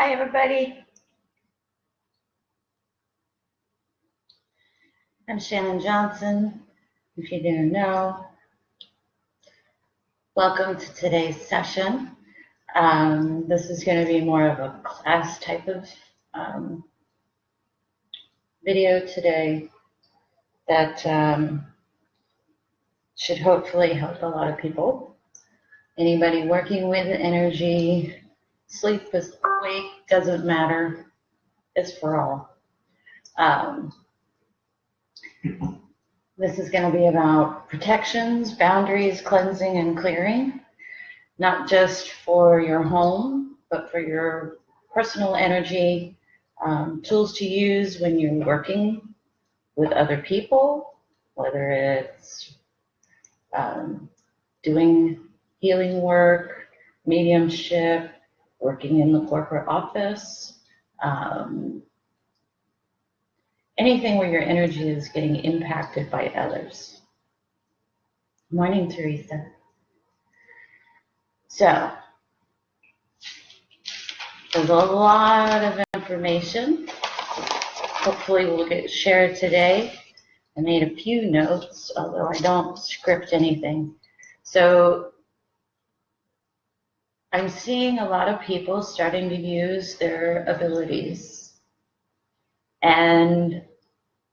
Hi, everybody. I'm Shannon Johnson, if you didn't know. Welcome to today's session. This is going to be more of a class type of video today that should hopefully help a lot of people. Anybody working with energy, sleep is awake, doesn't matter. It's for all. This is going to be about protections, boundaries, cleansing, and clearing, not just for your home, but for your personal energy, tools to use when you're working with other people, whether it's doing healing work, mediumship, working in the corporate office, anything where your energy is getting impacted by others. Morning, Teresa. So, there's a lot of information. Hopefully will get shared today. I made a few notes, although I don't script anything. So, I'm seeing a lot of people starting to use their abilities, and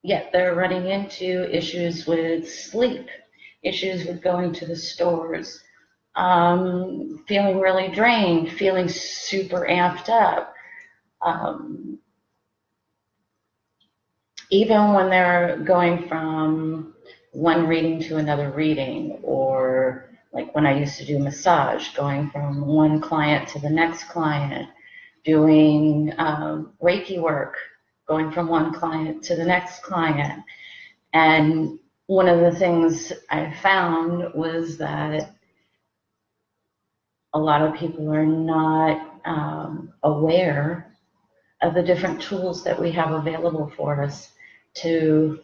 yet they're running into issues with sleep, issues with going to the stores, feeling really drained, feeling super amped up. Even when they're going from one reading to another reading, or like when I used to do massage, going from one client to the next client, doing Reiki work, going from one client to the next client. And one of the things I found was that a lot of people are not aware of the different tools that we have available for us to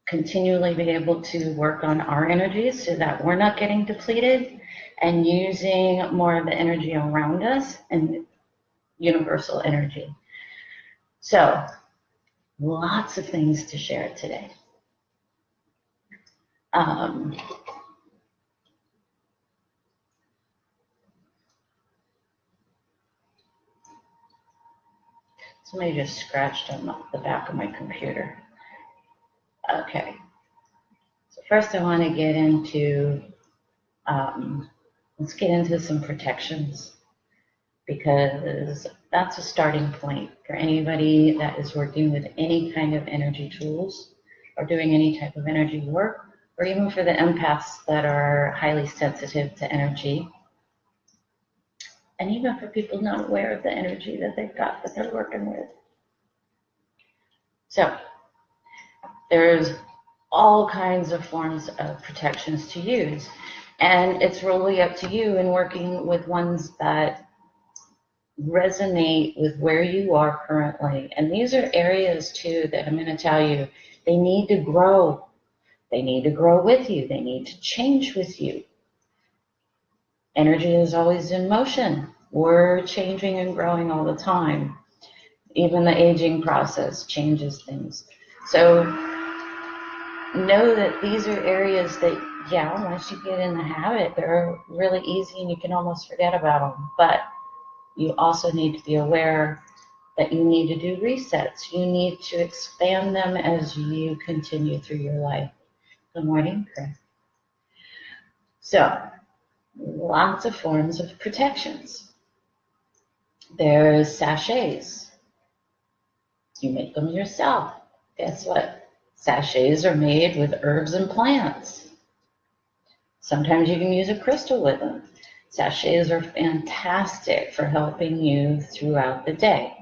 continually be able to work on our energies so that we're not getting depleted, and using more of the energy around us and universal energy. So, lots of things to share today. Somebody just scratched on the back of my computer. Okay. So first I want to get into, let's get into some protections, because that's a starting point for anybody that is working with any kind of energy tools or doing any type of energy work, or even for the empaths that are highly sensitive to energy, and even for people not aware of the energy that they've got that they're working with. So there's all kinds of forms of protections to use, and it's really up to you in working with ones that resonate with where you are currently. And these are areas too that I'm going to tell you, they need to grow. They need to grow with you. They need to change with you. Energy is always in motion. We're changing and growing all the time. Even the aging process changes things. So know that these are areas that, yeah, once you get in the habit, they're really easy and you can almost forget about them. But you also need to be aware that you need to do resets. You need to expand them as you continue through your life. Good morning, Chris. So, lots of forms of protections. There's sachets. You make them yourself. Guess what? Sachets are made with herbs and plants. Sometimes you can use a crystal with them. Sachets are fantastic for helping you throughout the day.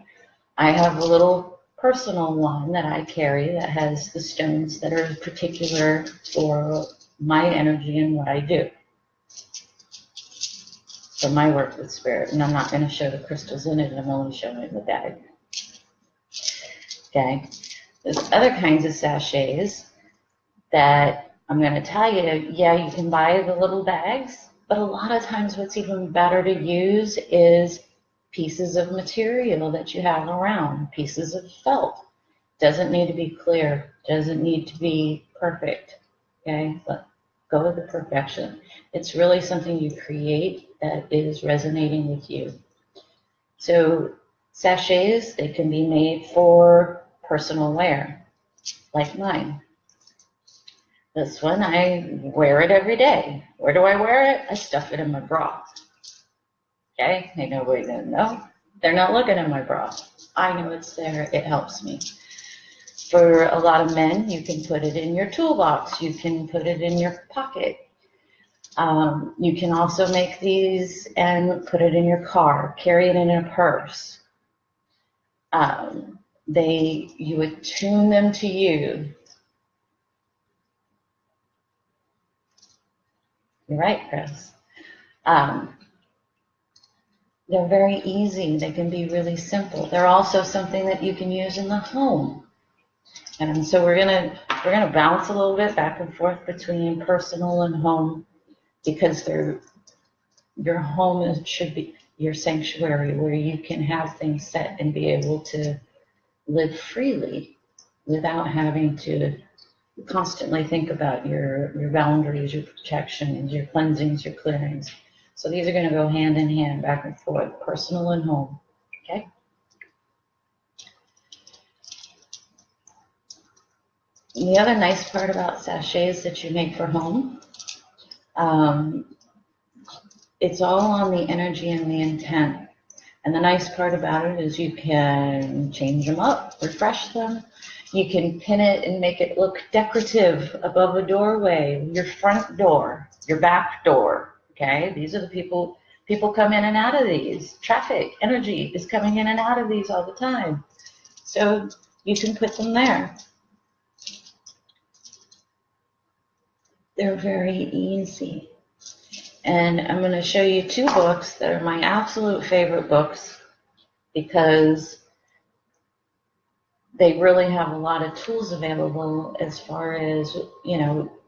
I have a little personal one that I carry that has the stones that are particular for my energy and what I do. For my work with spirit, and I'm not going to show the crystals in it, I'm only showing the bag. Okay, there's other kinds of sachets that I'm going to tell you, yeah, you can buy the little bags, but a lot of times what's even better to use is pieces of material that you have around, pieces of felt. Doesn't need to be clear, doesn't need to be perfect, okay? But go with the perfection. It's really something you create that is resonating with you. So sachets, they can be made for personal wear, like mine. This one, I wear it every day. Where do I wear it? I stuff it in my bra. Okay, ain't nobody gonna know. They're not looking at my bra. I know it's there, it helps me. For a lot of men, you can put it in your toolbox. You can put it in your pocket. You can also make these and put it in your car, carry it in a purse. You attune them to you. You're right, Chris. They're very easy. They can be really simple. They're also something that you can use in the home. And so we're gonna bounce a little bit back and forth between personal and home, because your home should be your sanctuary where you can have things set and be able to live freely without having to constantly think about your boundaries, your protections, your cleansings, your clearings. So these are going to go hand in hand, back and forth, personal and home. Okay. And the other nice part about sachets that you make for home, it's all on the energy and the intent. And the nice part about it is you can change them up, refresh them. You can pin it and make it look decorative above a doorway, your front door, your back door. Okay, these are the people come in and out of these. Traffic, energy is coming in and out of these all the time. So you can put them there. They're very easy. And I'm going to show you two books that are my absolute favorite books, because they really have a lot of tools available as far as,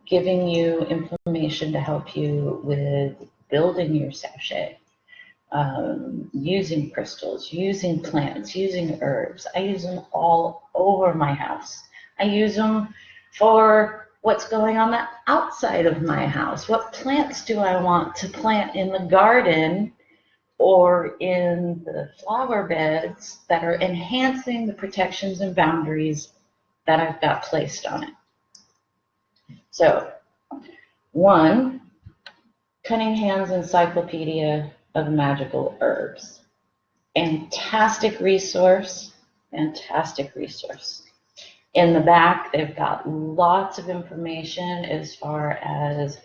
giving you information to help you with building your sachet, using crystals, using plants, using herbs. I use them all over my house. I use them for what's going on the outside of my house. What plants do I want to plant in the garden or in the flower beds that are enhancing the protections and boundaries that I've got placed on it? So, one, Cunningham's Encyclopedia of Magical Herbs. Fantastic resource, fantastic resource. In the back, they've got lots of information as far as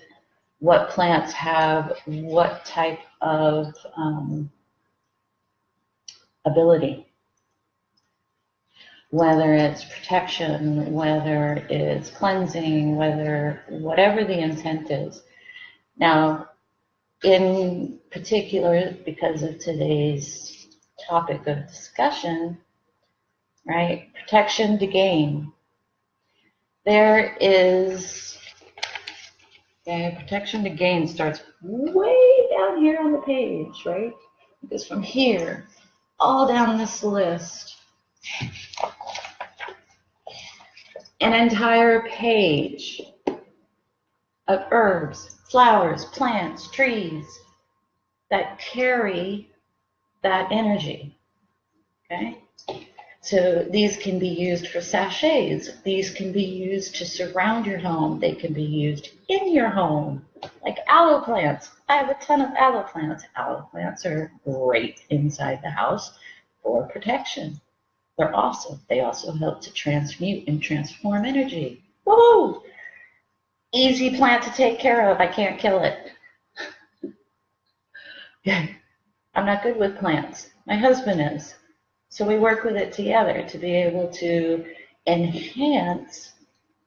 what plants have what type of ability, whether it's protection, whether it's cleansing, whatever the intent is. Now, in particular, because of today's topic of discussion, right, protection to gain. There is, protection to gain starts way down here on the page, right? It goes from here all down this list. An entire page of herbs, flowers, plants, trees that carry that energy, okay? So these can be used for sachets. These can be used to surround your home. They can be used in your home, like aloe plants. I have a ton of aloe plants. Aloe plants are great inside the house for protection. They're awesome. They also help to transmute and transform energy. Woohoo! Easy plant to take care of. I can't kill it. I'm not good with plants. My husband is. So we work with it together to be able to enhance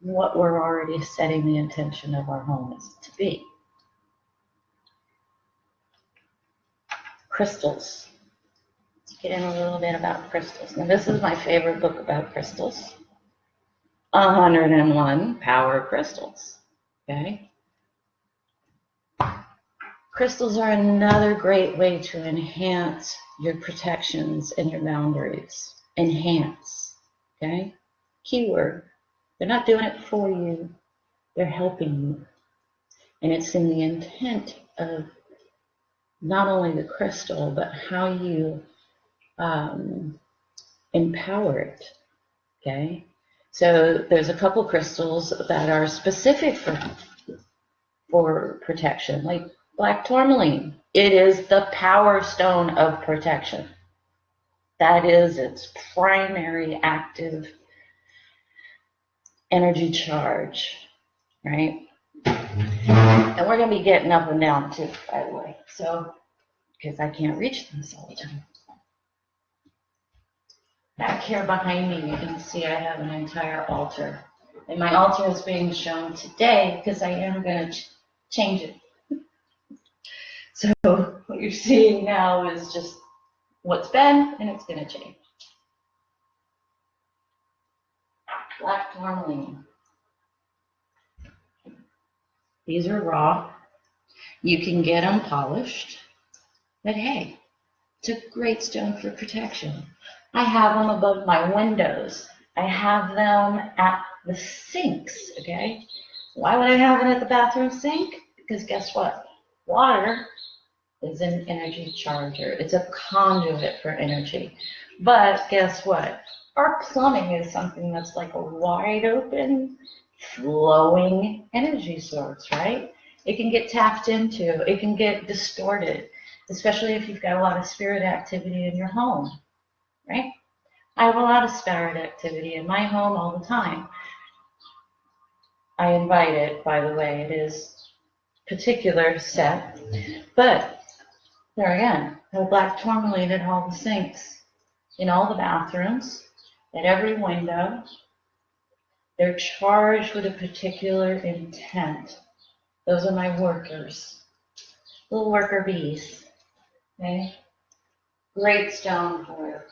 what we're already setting the intention of our home is to be. Crystals. Let's get in a little bit about crystals. Now, this is my favorite book about crystals. 101 Power Crystals. Okay. Crystals are another great way to enhance your protections and your boundaries. Enhance, okay? Keyword. They're not doing it for you. They're helping you. And it's in the intent of not only the crystal, but how you empower it, okay? So there's a couple crystals that are specific for protection, like black tourmaline. It is the power stone of protection. That is its primary active energy charge, right? And we're going to be getting up and down too, by the way. So, because I can't reach this all the time. Back here behind me, you can see I have an entire altar. And my altar is being shown today because I am going to change it. So what you're seeing now is just what's been, and it's going to change. Black tourmaline. These are raw. You can get them polished. But hey, it's a great stone for protection. I have them above my windows. I have them at the sinks, okay? Why would I have it at the bathroom sink? Because guess what? Water is an energy charger. It's a conduit for energy. But guess what? Our plumbing is something that's like a wide open, flowing energy source, right? It can get tapped into, it can get distorted, especially if you've got a lot of spirit activity in your home, right? I have a lot of spirit activity in my home all the time. I invite it, by the way, it is particular set, but there again, I have black tourmaline at all the sinks, in all the bathrooms, at every window. They're charged with a particular intent. Those are my workers, little worker bees, okay? Great stone for it.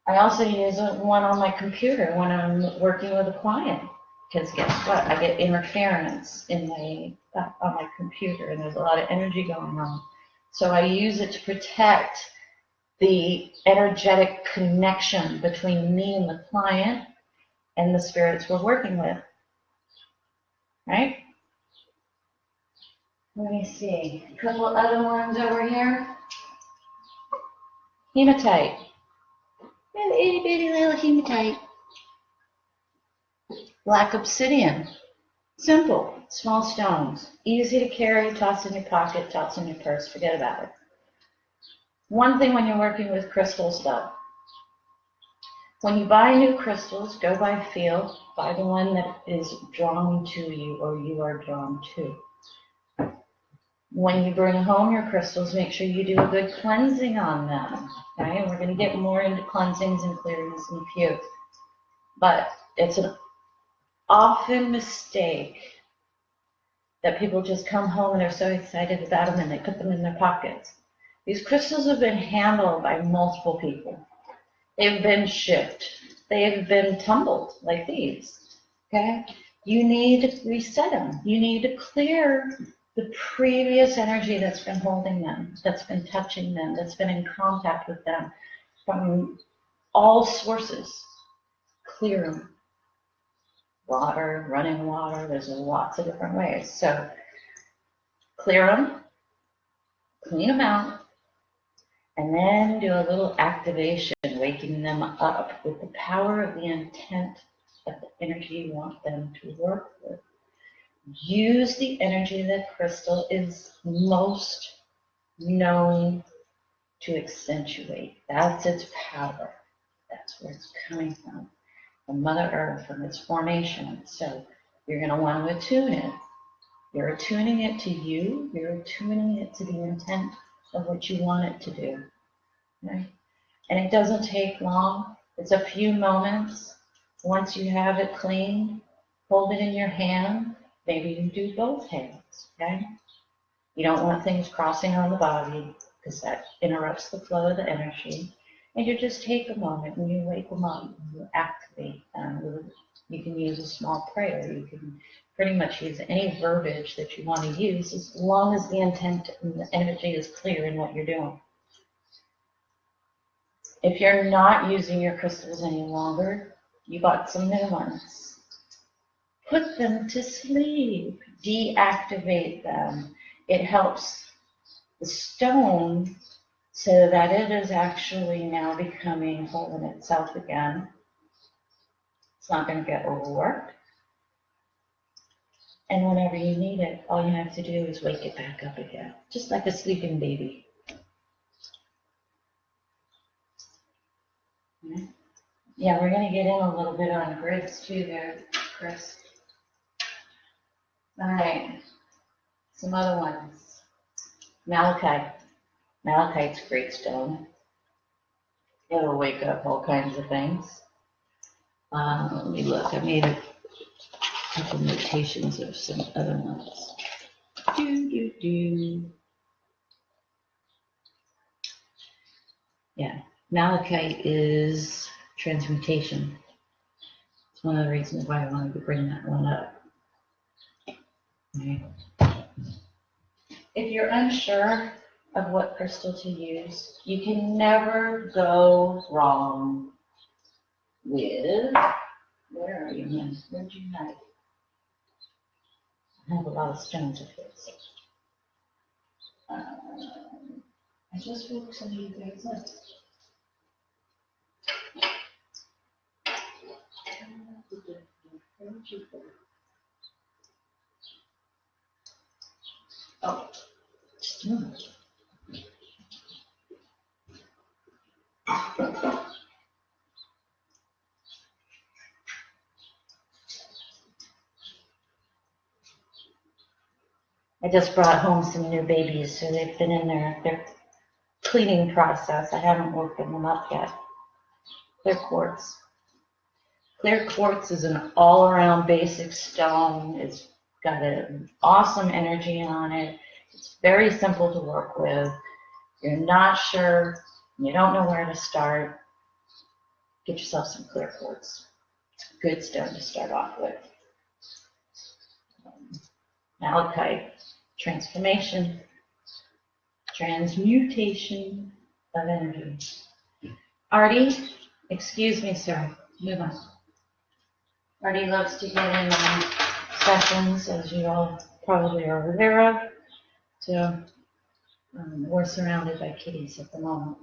I also use one on my computer when I'm working with a client, because guess what? I get interference in on my computer, and there's a lot of energy going on. So I use it to protect the energetic connection between me and the client and the spirits we're working with, right? Let me see, a couple other ones over here. Hematite. An itty bitty little hematite. Black obsidian. Simple, small stones. Easy to carry, toss in your pocket, toss in your purse, forget about it. One thing when you're working with crystals though, when you buy new crystals, go by feel, buy the one that is drawn to you or you are drawn to. When you bring home your crystals, make sure you do a good cleansing on them, okay? And we're going to get more into cleansings and clearings in a few. But it's an often mistake that people just come home and they're so excited about them and they put them in their pockets. These crystals have been handled by multiple people. They've been shipped. They've been tumbled like these, okay? You need to reset them. You need to clear the previous energy that's been holding them, that's been touching them, that's been in contact with them from all sources. Clear them. Water, running water, there's lots of different ways. So clear them, clean them out, and then do a little activation, waking them up with the power of the intent of the energy you want them to work with. Use the energy that crystal is most known to accentuate. That's its power. That's where it's coming from Mother Earth, from its formation. So you're going to want to attune it. You're attuning it to you. You're attuning it to the intent of what you want it to do. Okay? And it doesn't take long. It's a few moments. Once you have it clean, hold it in your hand. Maybe you do both hands, okay? You don't want things crossing on the body because that interrupts the flow of the energy. And you just take a moment and you wake them up and you activate them with You can use a small prayer. You can pretty much use any verbiage that you want to use as long as the intent and the energy is clear in what you're doing. If you're not using your crystals any longer, you bought some new ones. Put them to sleep. Deactivate them. It helps the stone so that it is actually now becoming whole in itself again. It's not going to get overworked. And whenever you need it, all you have to do is wake it back up again, just like a sleeping baby. Yeah, we're going to get in a little bit on grids too there, Chris. All right, some other ones. Malachite. Malachite's a great stone. It'll wake up all kinds of things. Let me look. I made a couple notations of some other ones. Yeah, malachite is transmutation. It's one of the reasons why I wanted to bring that one up. Okay. If you're unsure of what crystal to use, you can never go wrong with, where are you, man? Where'd you hide? I have a lot of stones of his. I just woke some of you guys up. Oh, just a moment. I just brought home some new babies, so they've been in their cleaning process. I haven't woken them up yet. Clear quartz. Clear quartz is an all-around basic stone. It's got an awesome energy on it. It's very simple to work with. You're not sure, you don't know where to start, get yourself some clear quartz. It's a good stone to start off with. Malachite, transformation, transmutation of energy. Artie, excuse me, sir, move on. Artie loves to get in on sessions, as you all probably are aware of. So we're surrounded by kitties at the moment.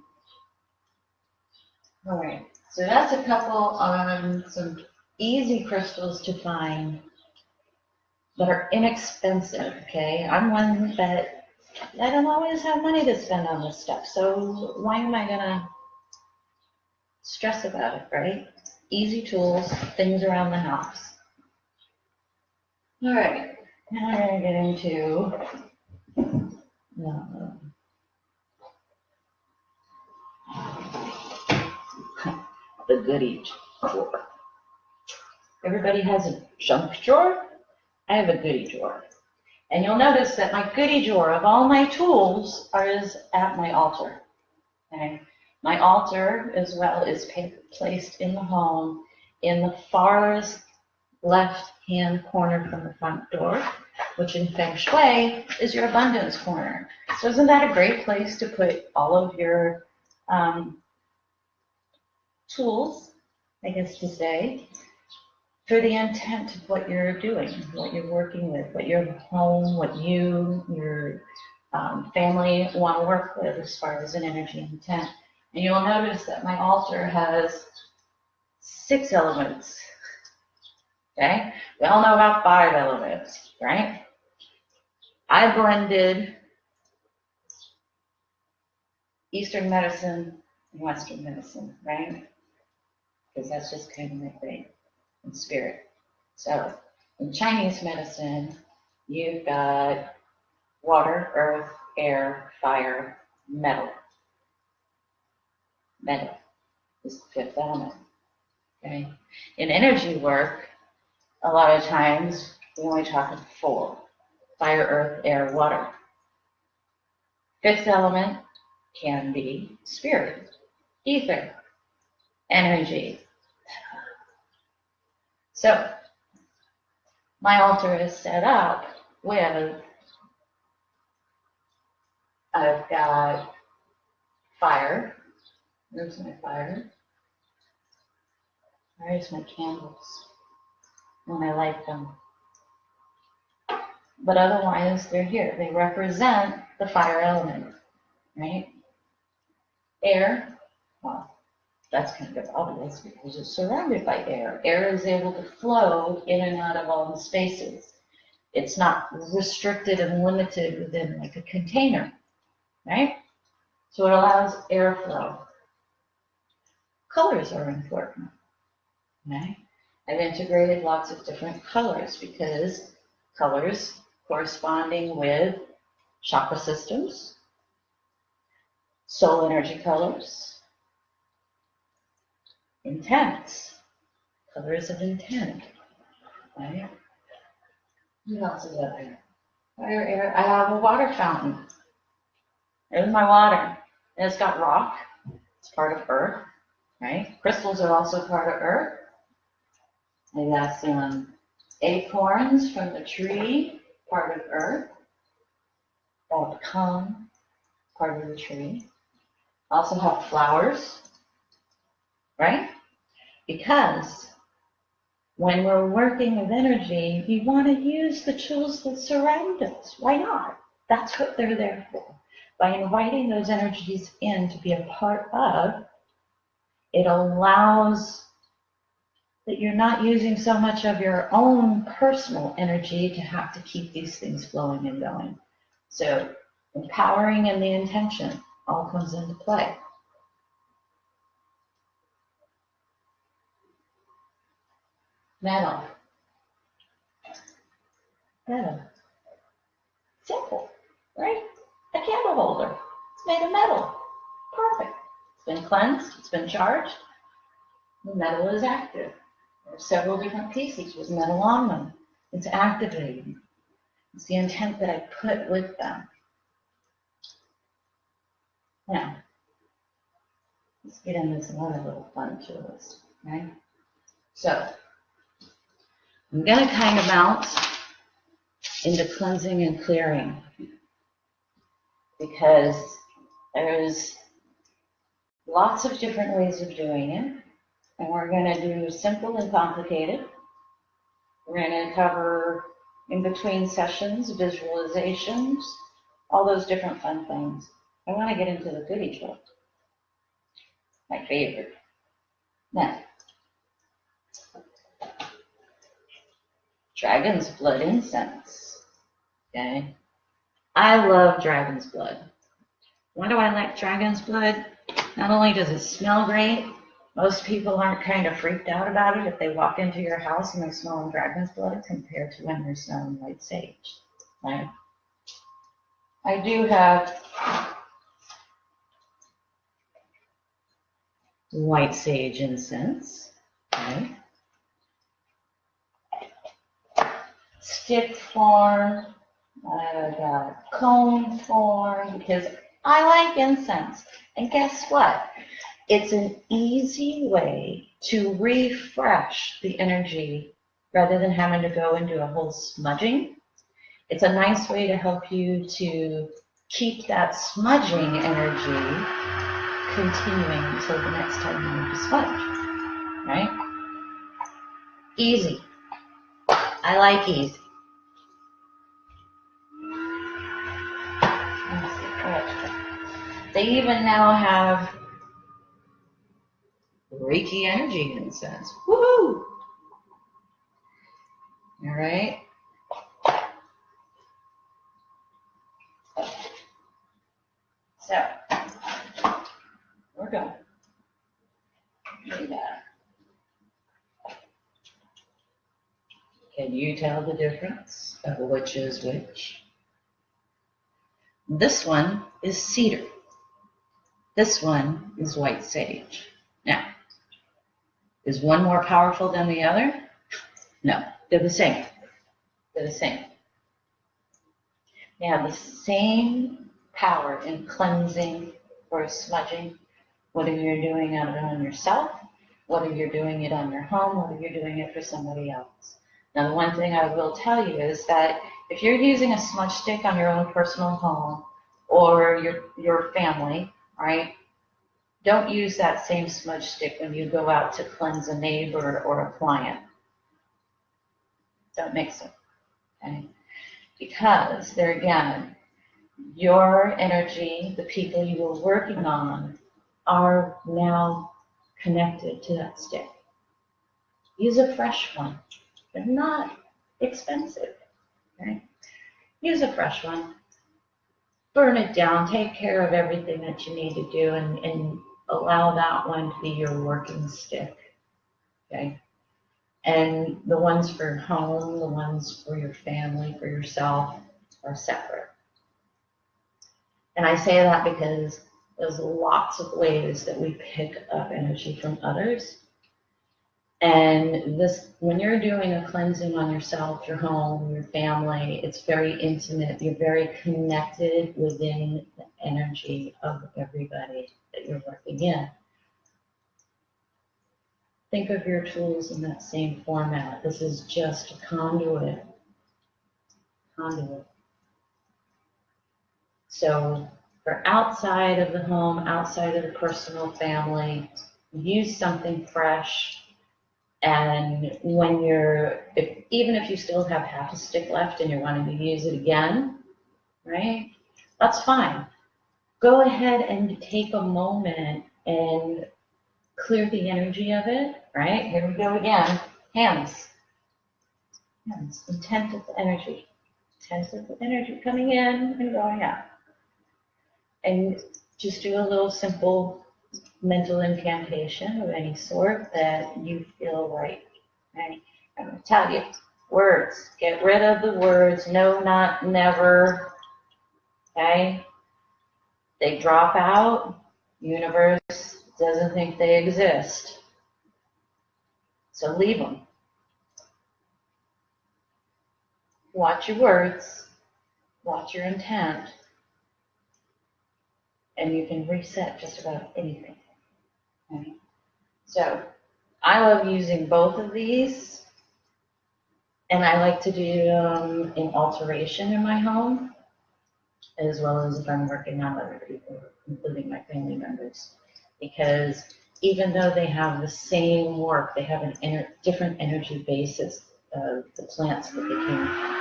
All right, so that's a couple on some easy crystals to find that are inexpensive, okay? I'm one that I don't always have money to spend on this stuff, so why am I gonna stress about it, right? Easy tools, things around the house. All right, now we're gonna get into the goodie drawer. Everybody has a junk drawer. I have a goodie drawer. And you'll notice that my goodie drawer of all my tools is at my altar. Okay? My altar, as well, is placed in the home in the farthest left-hand corner from the front door, which in Feng Shui is your abundance corner. So isn't that a great place to put all of your tools, I guess to say, for the intent of what you're doing, what you're working with, what your home, what you, your family want to work with as far as an energy intent. And you'll notice that my altar has 6 elements. Okay? We all know about 5 elements, right? I blended Eastern medicine and Western medicine, right? Because that's just kind of my thing. And spirit. So in Chinese medicine, you've got water, earth, air, fire, metal. Metal is the 5th element. Okay. In energy work, a lot of times we only talk of 4: fire, earth, air, water. 5th element can be spirit, ether, energy. So my altar is set up with, I've got fire. There's my fire. There's my candles when I light them. But otherwise, they're here. They represent the fire element, right? Air, well, that's kind of obvious because it's surrounded by air. Air is able to flow in and out of all the spaces. It's not restricted and limited within like a container, right? So it allows airflow. Colors are important, right? I've integrated lots of different colors because colors corresponding with chakra systems, soul energy colors, intent, colors of intent, right? What else is up here? Fire, air. I have a water fountain. There's my water. And it's got rock. It's part of earth, right? Crystals are also part of earth. I got some acorns from the tree, part of earth. That come, part of the tree. Also have flowers, right? Because when we're working with energy, we want to use the tools that surround us. Why not? That's what they're there for. By inviting those energies in to be a part of, it allows that you're not using so much of your own personal energy to have to keep these things flowing and going. So empowering and the intention all comes into play. Metal. Metal. Simple, right? A candle holder. It's made of metal. Perfect. It's been cleansed. It's been charged. The metal is active. There are several different pieces with metal on them. It's activating. It's the intent that I put with them. Now, let's get into some other little fun tools, right? So, I'm going to kind of bounce into cleansing and clearing because there's lots of different ways of doing it, and we're going to do simple and complicated. We're going to cover in between sessions, visualizations, all those different fun things. I want to get into the goodie drawer, my favorite. Now, dragon's blood incense. Okay, I love dragon's blood. Why do I like dragon's blood? Not only does it smell great, most people aren't kind of freaked out about it if they walk into your house and they're smelling dragon's blood compared to when they're smelling white sage, right? I do have white sage incense, right? Stick form, I've got cone form, because I like incense. And guess what? It's an easy way to refresh the energy rather than having to go into a whole smudging. It's a nice way to help you to keep that smudging energy continuing until the next time you need to smudge, right? Easy. I like easy. They even now have Reiki energy incense. Woohoo! All right. So, we're going. Can you tell the difference of which is which? This one is cedar. This one is white sage. Now, is one more powerful than the other? No, they're the same. They're the same. They have the same power in cleansing or smudging, whether you're doing it on yourself whether you're doing it on your home, whether you're doing it for somebody else. Now, the one thing I will tell you is that if you're using a smudge stick on your own personal home or your family, right, don't use that same smudge stick when you go out to cleanse a neighbor or a client. Don't mix them, okay? Because there again, your energy, the people you were working on, are now connected to that stick. Use a fresh one. They're not expensive, okay? Use a fresh one. Burn it down. Take care of everything that you need to do and allow that one to be your working stick, okay? And the ones for home, the ones for your family, for yourself, are separate. And I say that because there's lots of ways that we pick up energy from others. And this, when you're doing a cleansing on yourself, your home, your family, it's very intimate. You're very connected within the energy of everybody that you're working in. Think of your tools in that same format. This is just a conduit. So for outside of the home, outside of the personal family, use something fresh. And when even if you still have half a stick left and you're wanting to use it again, right? That's fine. Go ahead and take a moment and clear the energy of it, right? Here we go again. Hands, intent of the energy. Intent of the energy coming in and going out. And just do a little simple mental incantation of any sort that you feel right. Right? I'm going to tell you, words. Get rid of the words no, not, never. Okay? They drop out. Universe doesn't think they exist. So leave them. Watch your words. Watch your intent. And you can reset just about anything. Okay? So I love using both of these. And I like to do them in alteration in my home, as well as if I'm working on other people, including my family members. Because even though they have the same work, they have a different energy basis of the plants that they came from.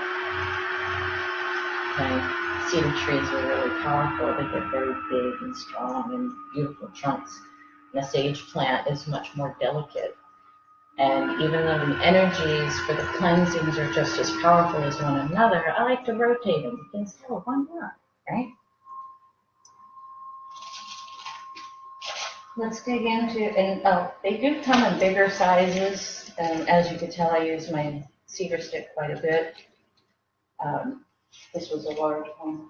Okay. Cedar trees are really powerful. They get very big and strong and beautiful trunks. And a sage plant is much more delicate. And even though the energies for the cleansings are just as powerful as one another, I like to rotate them because, oh, why not, right? Let's dig into, and they do come in bigger sizes. And as you can tell, I use my cedar stick quite a bit. This was a large one.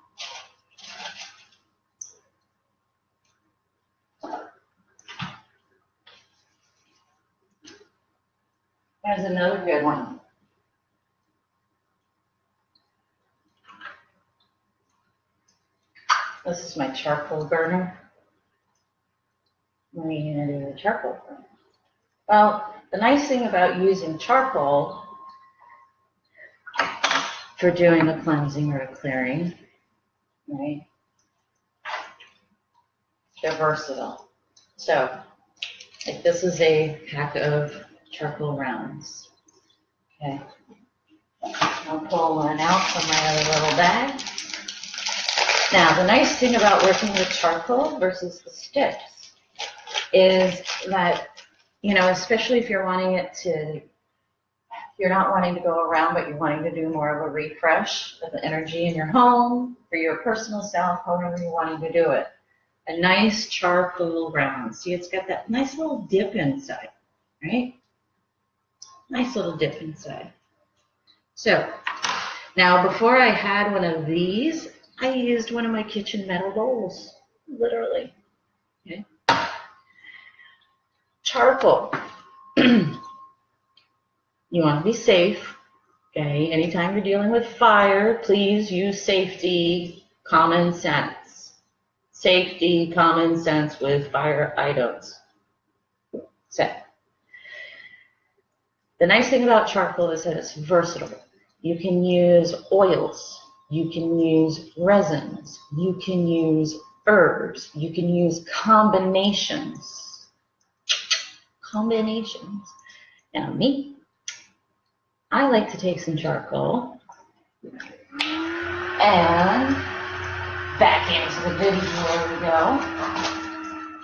There's another good one. This is my charcoal burner. What are you going to do with a charcoal burner? Well, the nice thing about using charcoal for doing a cleansing or a clearing, right? They're versatile. So, like this is a pack of charcoal rounds. Okay. I'll pull one out from my other little bag. Now, the nice thing about working with charcoal versus the sticks is that, you know, especially if you're wanting it to, you're not wanting to go around, but you're wanting to do more of a refresh of the energy in your home, for your personal self, however you're wanting to do it. A nice charcoal round. See, it's got that nice little dip inside, right? Nice little dip inside. So, now before I had one of these, I used one of my kitchen metal bowls, literally. Okay. Charcoal. You want to be safe. Okay. Anytime you're dealing with fire, please use safety, common sense. Safety, common sense with fire items. So, The nice thing about charcoal is that it's versatile. You can use oils, you can use resins, you can use herbs, you can use combinations. Now me, I like to take some charcoal and back into the goodies where we go.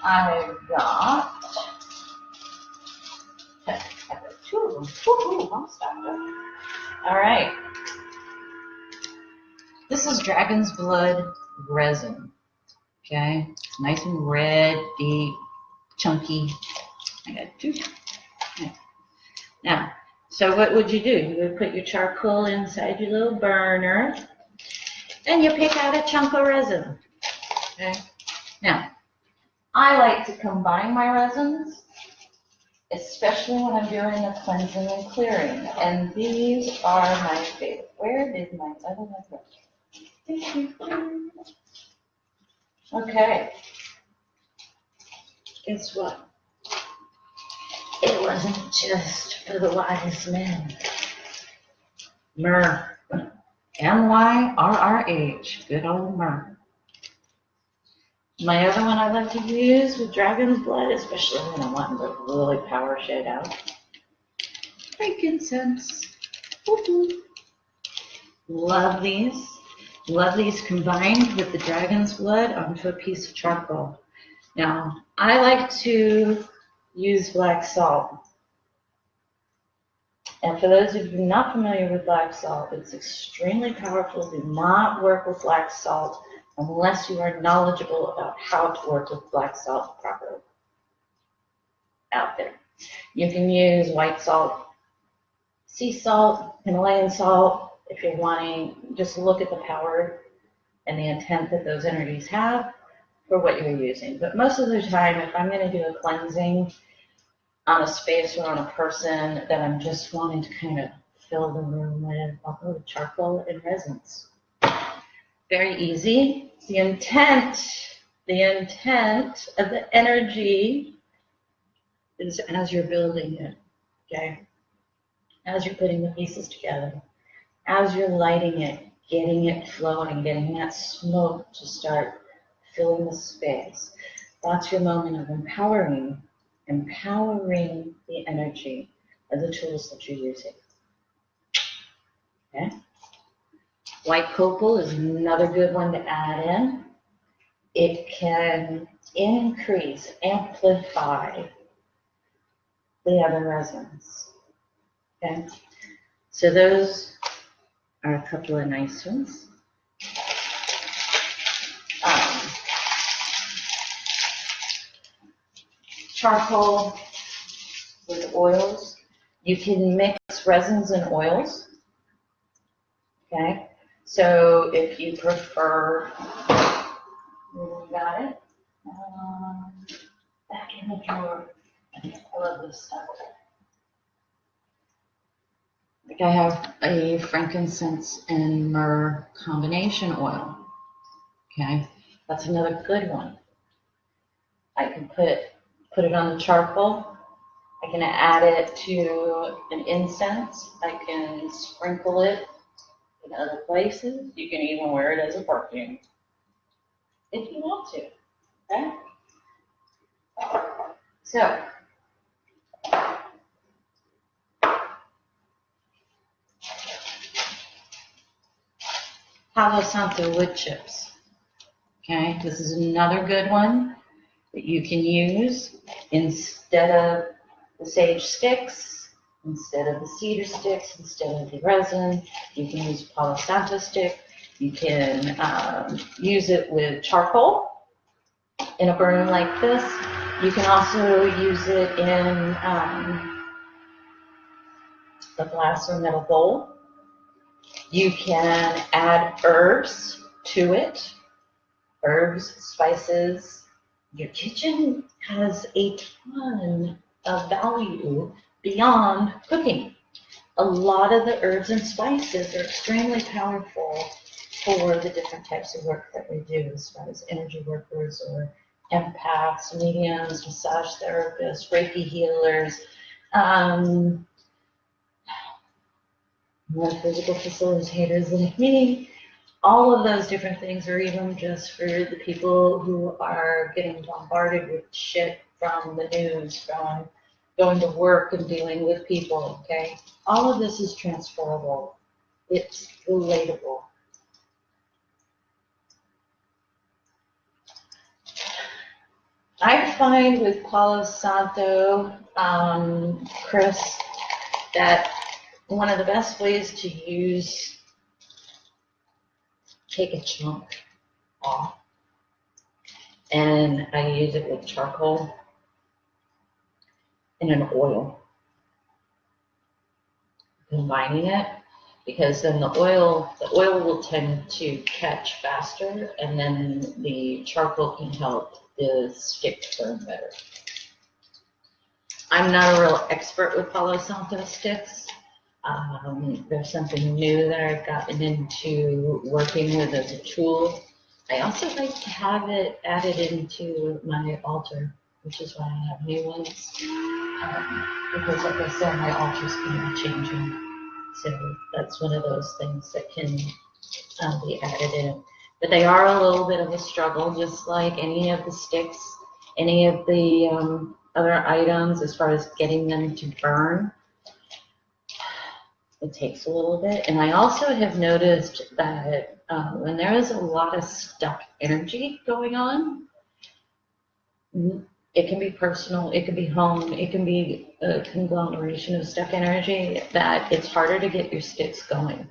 I've got two of them. I'll stop there. All right. This is Dragon's Blood resin. Okay, it's nice and red, deep, chunky. I got two. Okay. Now, so what would you do? You would put your charcoal inside your little burner, and you pick out a chunk of resin. Okay. Now, I like to combine my resins, especially when I'm doing a cleansing and clearing. And these are my favorite. Where did my other one go? Okay. Guess what? It wasn't just for the wise men. Myrrh. M-Y-R-R-H. Good old myrrh. My other one I like to use with Dragon's Blood, especially when I want to really power shit out. Frankincense. Woo-hoo. Love these. Love these combined with the Dragon's Blood onto a piece of charcoal. Now, I like to use black salt. And for those of you not familiar with black salt, it's extremely powerful. Do not work with black salt unless you are knowledgeable about how to work with black salt properly out there. You can use white salt, sea salt, Himalayan salt, if you're wanting, just look at the power and the intent that those energies have for what you're using. But most of the time, if I'm going to do a cleansing on a space or on a person that I'm just wanting to kind of fill the room with, I'll go with charcoal and resins. Very easy. The intent of the energy is as you're building it, okay? As you're putting the pieces together, as you're lighting it, getting it flowing, getting that smoke to start filling the space. That's your moment of empowering the energy of the tools that you're using. Okay? White copal is another good one to add in. It can increase, amplify the other resins. Okay? So those are a couple of nice ones. Charcoal with oils. You can mix resins and oils. Okay? So if you prefer, we got it. Back in the drawer. I love this stuff. Like I have a frankincense and myrrh combination oil. Okay, that's another good one. I can put it on the charcoal. I can add it to an incense. I can sprinkle it in other places. You can even wear it as a perfume if you want to. Okay. So. Palo Santo wood chips. Okay, this is another good one that you can use instead of the sage sticks, instead of the cedar sticks, instead of the resin. You can use Palo Santo stick. You can use it with charcoal in a burner like this. You can also use it in a glass or metal bowl. You can add herbs to it, herbs, spices. Your kitchen has a ton of value beyond cooking. A lot of the herbs and spices are extremely powerful for the different types of work that we do, as far as energy workers or empaths, mediums, massage therapists, Reiki healers. more physical facilitators like me. All of those different things, or even just for the people who are getting bombarded with shit from the news, from going to work and dealing with people, okay? All of this is transferable. It's relatable. I find with Palo Santo, Chris, that one of the best ways to use, take a chunk off, and I use it with charcoal and an oil, combining it, because then the oil will tend to catch faster, and then the charcoal can help the stick burn better. I'm not a real expert with Palo Santo sticks. There's something new that I've gotten into working with as a tool. I also like to have it added into my altar, which is why I have new ones. Because like I said, my altars can be changing. So that's one of those things that can be added in. But they are a little bit of a struggle, just like any of the sticks, any of the other items, as far as getting them to burn. It takes a little bit. And I also have noticed that when there is a lot of stuck energy going on, it can be personal, it can be home, it can be a conglomeration of stuck energy, that it's harder to get your sticks going.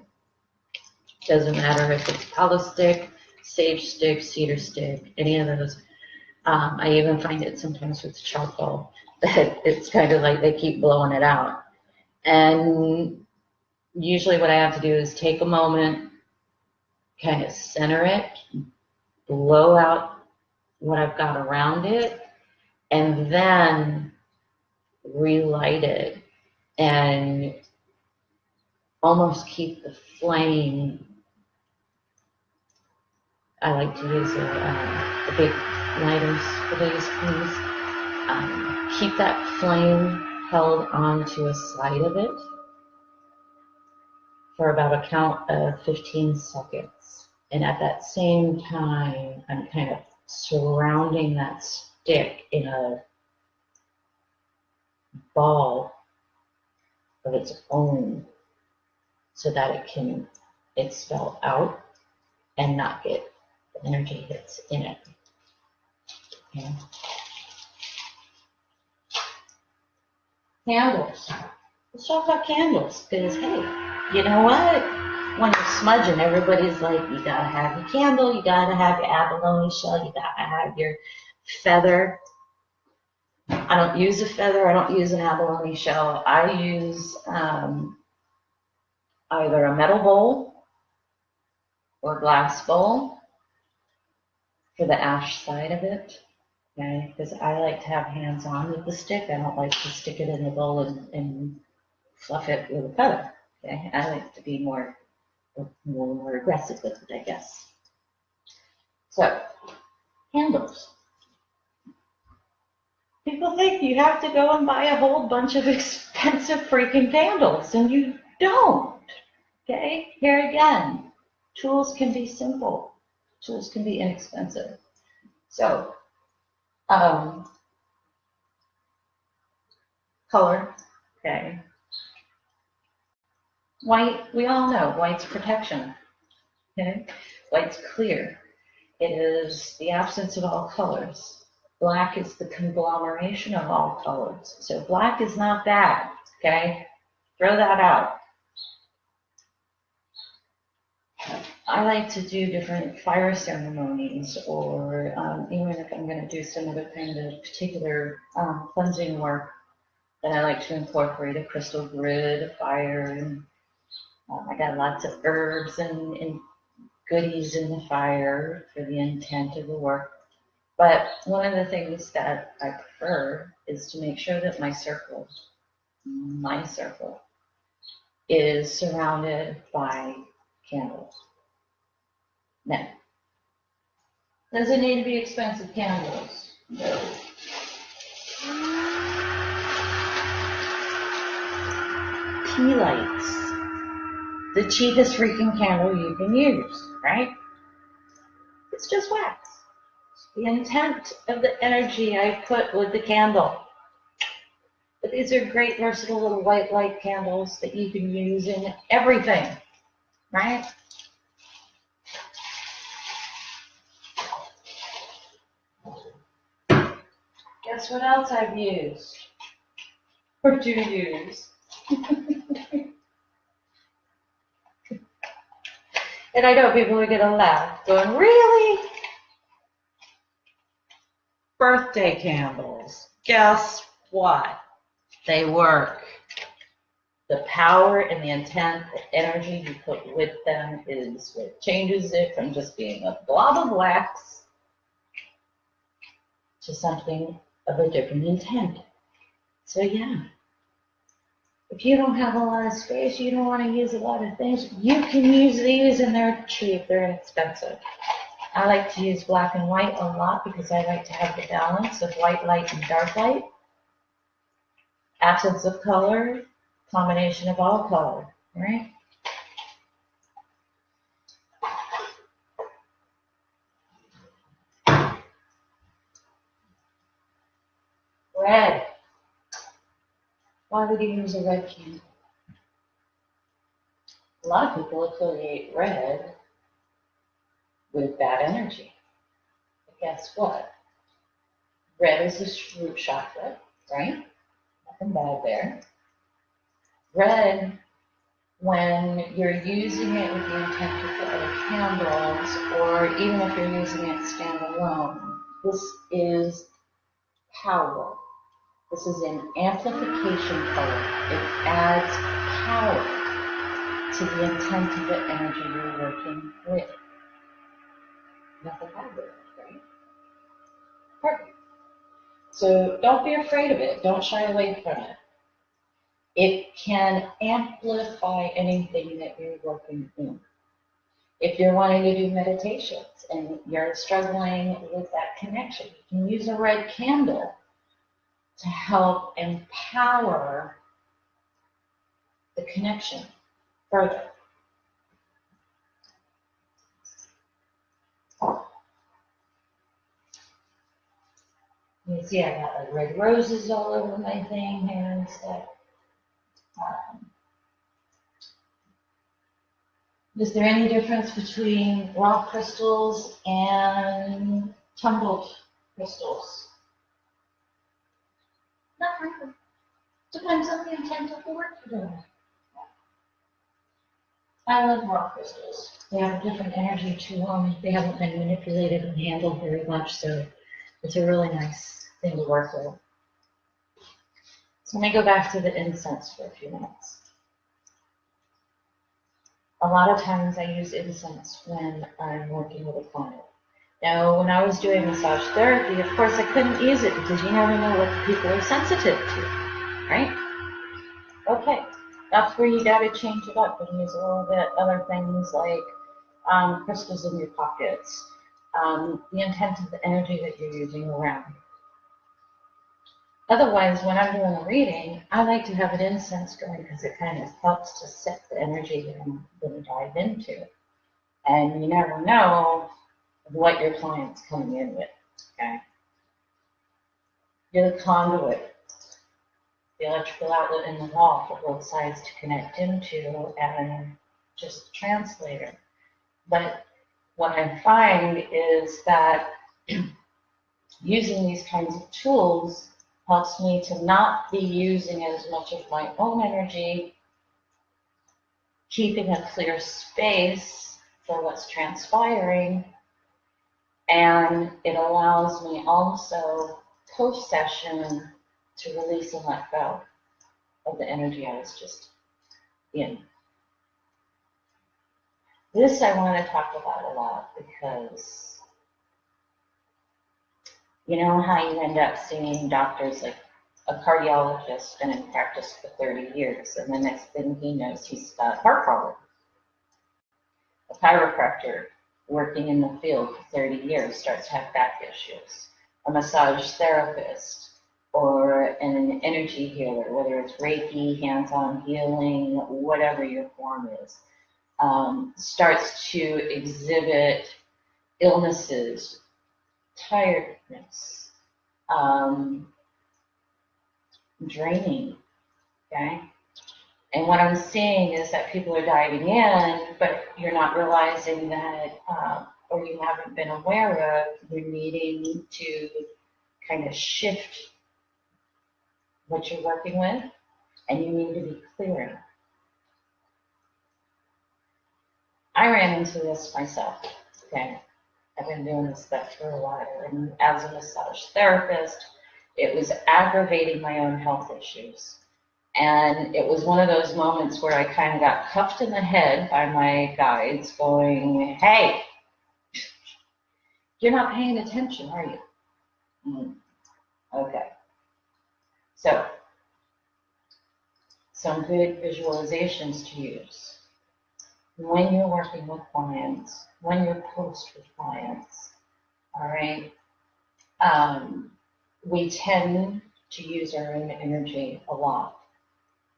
Doesn't matter if it's palo stick, sage stick, cedar stick, any of those. I even find it sometimes with charcoal that it's kind of like they keep blowing it out. And usually what I have to do is take a moment, kind of center it, blow out what I've got around it, and then relight it and almost keep the flame. I like to use the big lighters for these things. Keep that flame held onto a side of it for about a count of 15 seconds. And at that same time, I'm kind of surrounding that stick in a ball of its own so that it can expel out and not get the energy hits in it. Okay. Candles. Let's talk about candles, because hey, you know what? When you're smudging, everybody's like, you gotta have your candle, you gotta have your abalone shell, you gotta have your feather. I don't use a feather, I don't use an abalone shell. I use either a metal bowl or glass bowl for the ash side of it. Okay, because I like to have hands on with the stick. I don't like to stick it in the bowl and fluff it with a feather. Okay, I like to be more aggressive with it, I guess. So, candles. People think you have to go and buy a whole bunch of expensive freaking candles, and you don't. Okay, here again, tools can be simple. Tools can be inexpensive. So, color, okay. White, we all know, white's protection, okay? White's clear. It is the absence of all colors. Black is the conglomeration of all colors. So black is not bad, okay? Throw that out. I like to do different fire ceremonies, or even if I'm going to do some other kind of particular cleansing work, then I like to incorporate a crystal grid, a fire, and I got lots of herbs and goodies in the fire for the intent of the work. But one of the things that I prefer is to make sure that my circle is surrounded by candles. Now, does it need to be expensive candles? No. Tea lights. the cheapest freaking candle you can use, right? It's just wax. The intent of the energy I put with the candle. But these are great versatile little white light candles that you can use in everything, right? Guess what else I've used? Or do use? And I know people are going to laugh, going, really? Birthday candles. Guess what? They work. The power and the intent, the energy you put with them is what changes it from just being a blob of wax to something of a different intent. So yeah, if you don't have a lot of space, you don't want to use a lot of things, you can use these and they're cheap, they're inexpensive. I like to use black and white a lot because I like to have the balance of white light and dark light. Absence of color, combination of all color, right? Red. Why would you use a red candle? A lot of people affiliate red with bad energy. But guess what? Red is a root chakra, right? Nothing bad there. Red, when you're using it with the intent to put other candles, or even if you're using it standalone, this is power. This is an amplification color. It adds power to the intent of the energy you're working with. Nothing bad with it, right? Perfect. So don't be afraid of it. Don't shy away from it. It can amplify anything that you're working in. If you're wanting to do meditations and you're struggling with that connection, you can use a red candle to help empower the connection further. You can see I got like red roses all over my thing here and stuff. Is there any difference between rock crystals and tumbled crystals? Not really. Depends on the intent of the work you're doing. I love rock crystals. They have a different energy to them. They haven't been manipulated and handled very much, so it's a really nice thing to work with. So let me go back to the incense for a few minutes. A lot of times I use incense when I'm working with a client. Now, when I was doing massage therapy, of course, I couldn't use it because you never know what the people are sensitive to, right? Okay, that's where you got to change it up and use a little bit other things like crystals in your pockets, the intent of the energy that you're using around. Otherwise, when I'm doing a reading, I like to have an incense going because it kind of helps to set the energy that I'm going to dive into. And you never know what your client's coming in with, okay? You're the conduit, the electrical outlet in the wall for both sides to connect into, and just a translator. But what I find is that using these kinds of tools helps me to not be using as much of my own energy, keeping a clear space for what's transpiring, and it allows me also post-session to release and let go of the energy I was just in. This I want to talk about a lot because you know how you end up seeing doctors like a cardiologist been in practice for 30 years, and the next thing he knows, he's got heart problems. A chiropractor working in the field for 30 years starts to have back issues. A massage therapist or an energy healer, whether it's Reiki, hands-on healing, whatever your form is, starts to exhibit illnesses, tiredness, draining, okay? And what I'm seeing is that people are diving in, but you're not realizing that, or you haven't been aware of, you're needing to kind of shift what you're working with, and you need to be clearer. I ran into this myself, okay? I've been doing this stuff for a while, and as a massage therapist, it was aggravating my own health issues. And it was one of those moments where I kind of got cuffed in the head by my guides going, hey, you're not paying attention, are you? Okay. So, some good visualizations to use. When you're working with clients, when you're post with clients, all right, we tend to use our own energy a lot.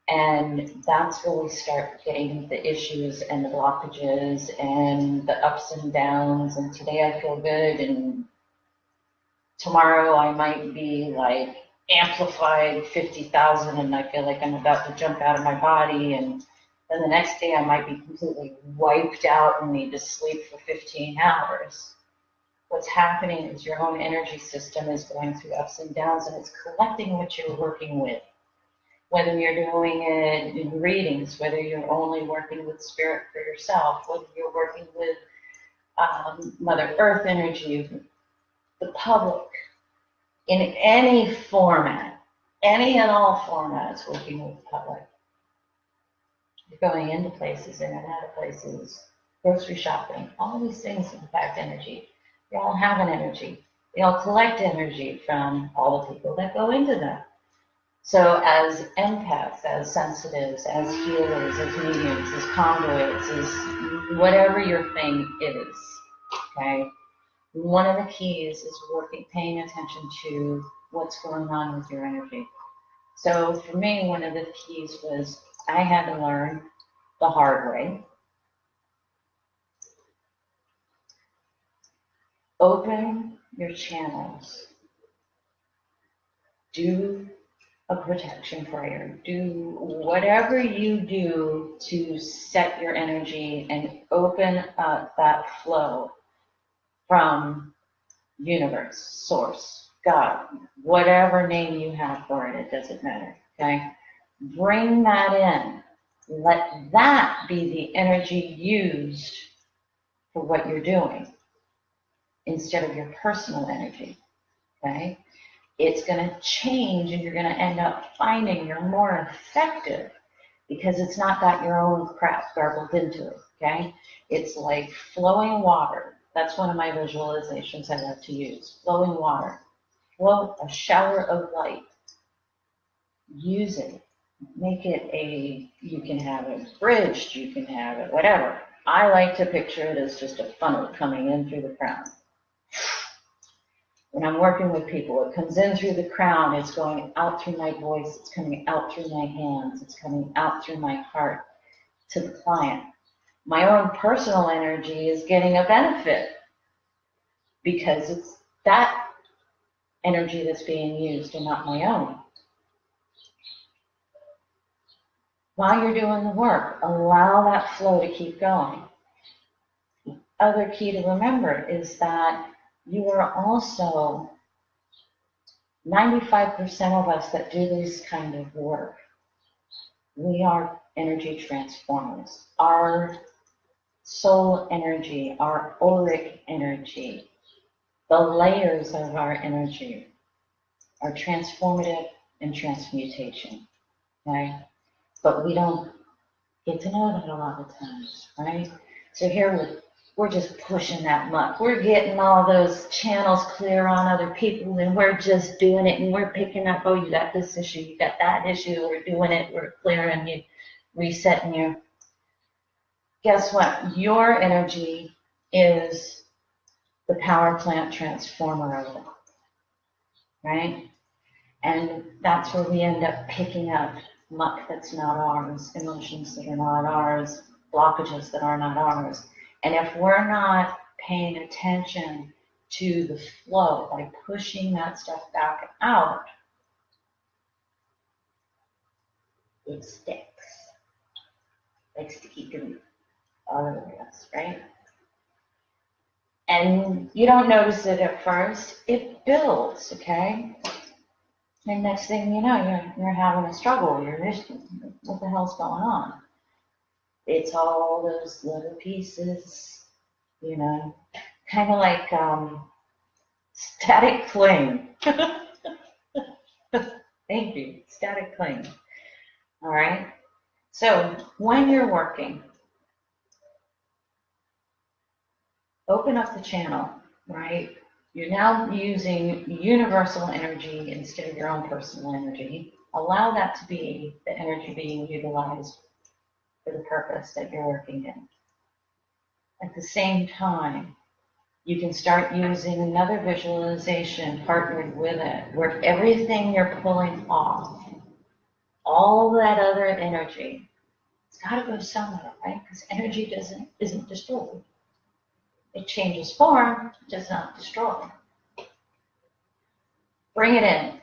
And that's where we start getting the issues and the blockages and the ups and downs. And today I feel good, and tomorrow I might be like amplified 50,000 and I feel like I'm about to jump out of my body. And then the next day I might be completely wiped out and need to sleep for 15 hours. What's happening is your own energy system is going through ups and downs, and it's collecting what you're working with. Whether you're doing it in readings, whether you're only working with spirit for yourself, whether you're working with Mother Earth energy, the public, in any format, any and all formats working with the public. You're going into places, in and out of places, grocery shopping, all these things impact energy. They all have an energy. They all collect energy from all the people that go into them. So as empaths, as sensitives, as healers, as mediums, as conduits, as whatever your thing is, okay, one of the keys is paying attention to what's going on with your energy. So for me, one of the keys was I had to learn the hard way. Open your channels. Do a protection prayer. Do whatever you do to set your energy and open up that flow from universe, source, God, whatever name you have for it, it doesn't matter, okay? Bring that in. Let that be the energy used for what you're doing instead of your personal energy, okay? It's going to change, and you're going to end up finding you're more effective because it's not got your own crap garbled into it, okay? It's like flowing water. That's one of my visualizations I love to use. Flowing water. Flow a shower of light. Use it. Make it you can have it bridged, you can have it, whatever. I like to picture it as just a funnel coming in through the crown. When I'm working with people, it comes in through the crown, it's going out through my voice, it's coming out through my hands, it's coming out through my heart to the client. My own personal energy is getting a benefit because it's that energy that's being used and not my own. While you're doing the work, allow that flow to keep going. The other key to remember is that you are also 95% of us that do this kind of work, we are energy transformers. Our soul energy, our auric energy, the layers of our energy are transformative and transmutation, right? But we don't get to know that a lot of times, right? So here we're just pushing that muck. We're getting all those channels clear on other people, and we're just doing it, and we're picking up, oh, you got this issue, you got that issue, we're doing it, we're clearing you, resetting you. Guess what? Your energy is the power plant transformer of it, right? And that's where we end up picking up muck that's not ours, emotions that are not ours, blockages that are not ours. And if we're not paying attention to the flow by pushing that stuff back out, it sticks, like sticky glue all over us, right? And you don't notice it at first. It builds, okay? And next thing you know, you're having a struggle. You're just, what the hell's going on? It's all those little pieces, you know, kind of like static cling. Thank you, static cling. All right. So when you're working, open up the channel, right? You're now using universal energy instead of your own personal energy. Allow that to be the energy being utilized for the purpose that you're working in. At the same time, you can start using another visualization partnered with it, where everything you're pulling off, all that other energy, it's got to go somewhere, right? Because energy isn't destroyed. It changes form, it does not destroy. Bring it in.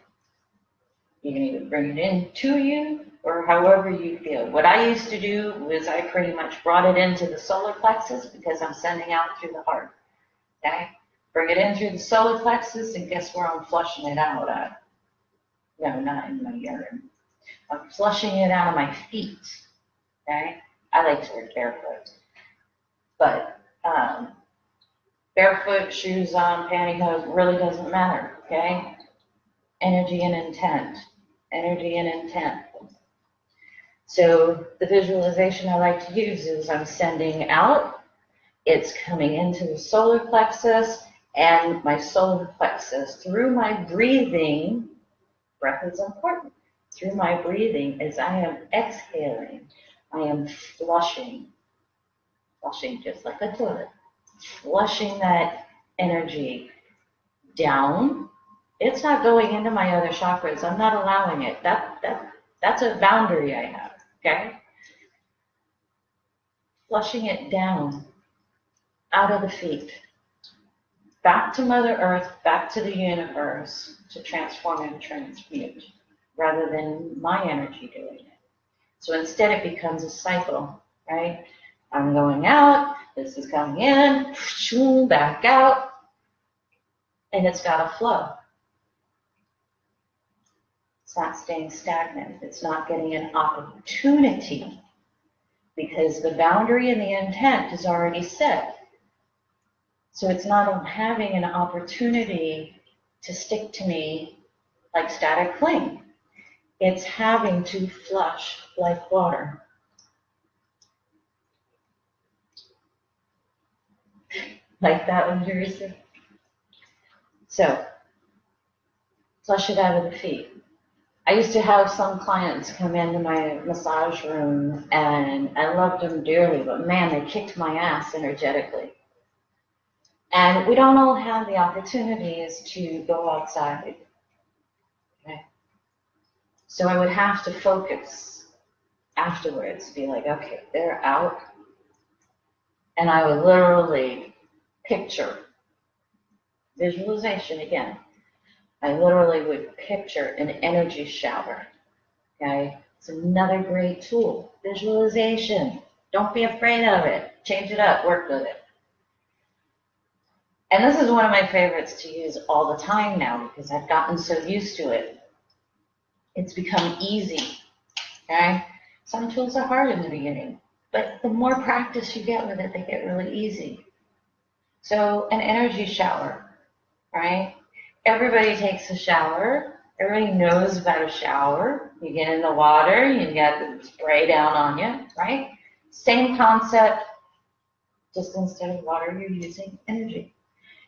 You can either bring it in to you or however you feel. What I used to do was I pretty much brought it into the solar plexus because I'm sending out through the heart. Okay? Bring it in through the solar plexus, and guess where I'm flushing it out at? No, not in my urine. I'm flushing it out of my feet. Okay? I like to wear barefoot. But barefoot, shoes on, pantyhose, really doesn't matter. Okay? Energy and intent. Energy and intent. So the visualization I like to use is I'm sending out, it's coming into the solar plexus, and my solar plexus, through my breathing, breath is important, through my breathing, as I am exhaling, I am flushing just like a toilet, flushing that energy down. It's not going into my other chakras. I'm not allowing it. That's a boundary I have, okay? Flushing it down, out of the feet, back to Mother Earth, back to the universe to transform and transmute, rather than my energy doing it. So instead it becomes a cycle, right? I'm going out, this is coming in, back out, and it's got to flow. It's not staying stagnant. It's not getting an opportunity because the boundary and the intent is already set. So it's not having an opportunity to stick to me like static cling. It's having to flush like water. Like that one, Teresa? So, flush it out of the feet. I used to have some clients come into my massage room, and I loved them dearly, but man, they kicked my ass energetically. And we don't all have the opportunities to go outside. Okay? So I would have to focus afterwards, be like, okay, they're out. And I would literally picture, visualization again. I literally would picture an energy shower. Okay? It's another great tool. Visualization. Don't be afraid of it. Change it up. Work with it. And this is one of my favorites to use all the time now because I've gotten so used to it. It's become easy. Okay? Some tools are hard in the beginning, but the more practice you get with it, they get really easy. So an energy shower, right? Everybody takes a shower. Everybody knows about a shower. You get in the water, you get the spray down on you, right? Same concept, just instead of water, you're using energy.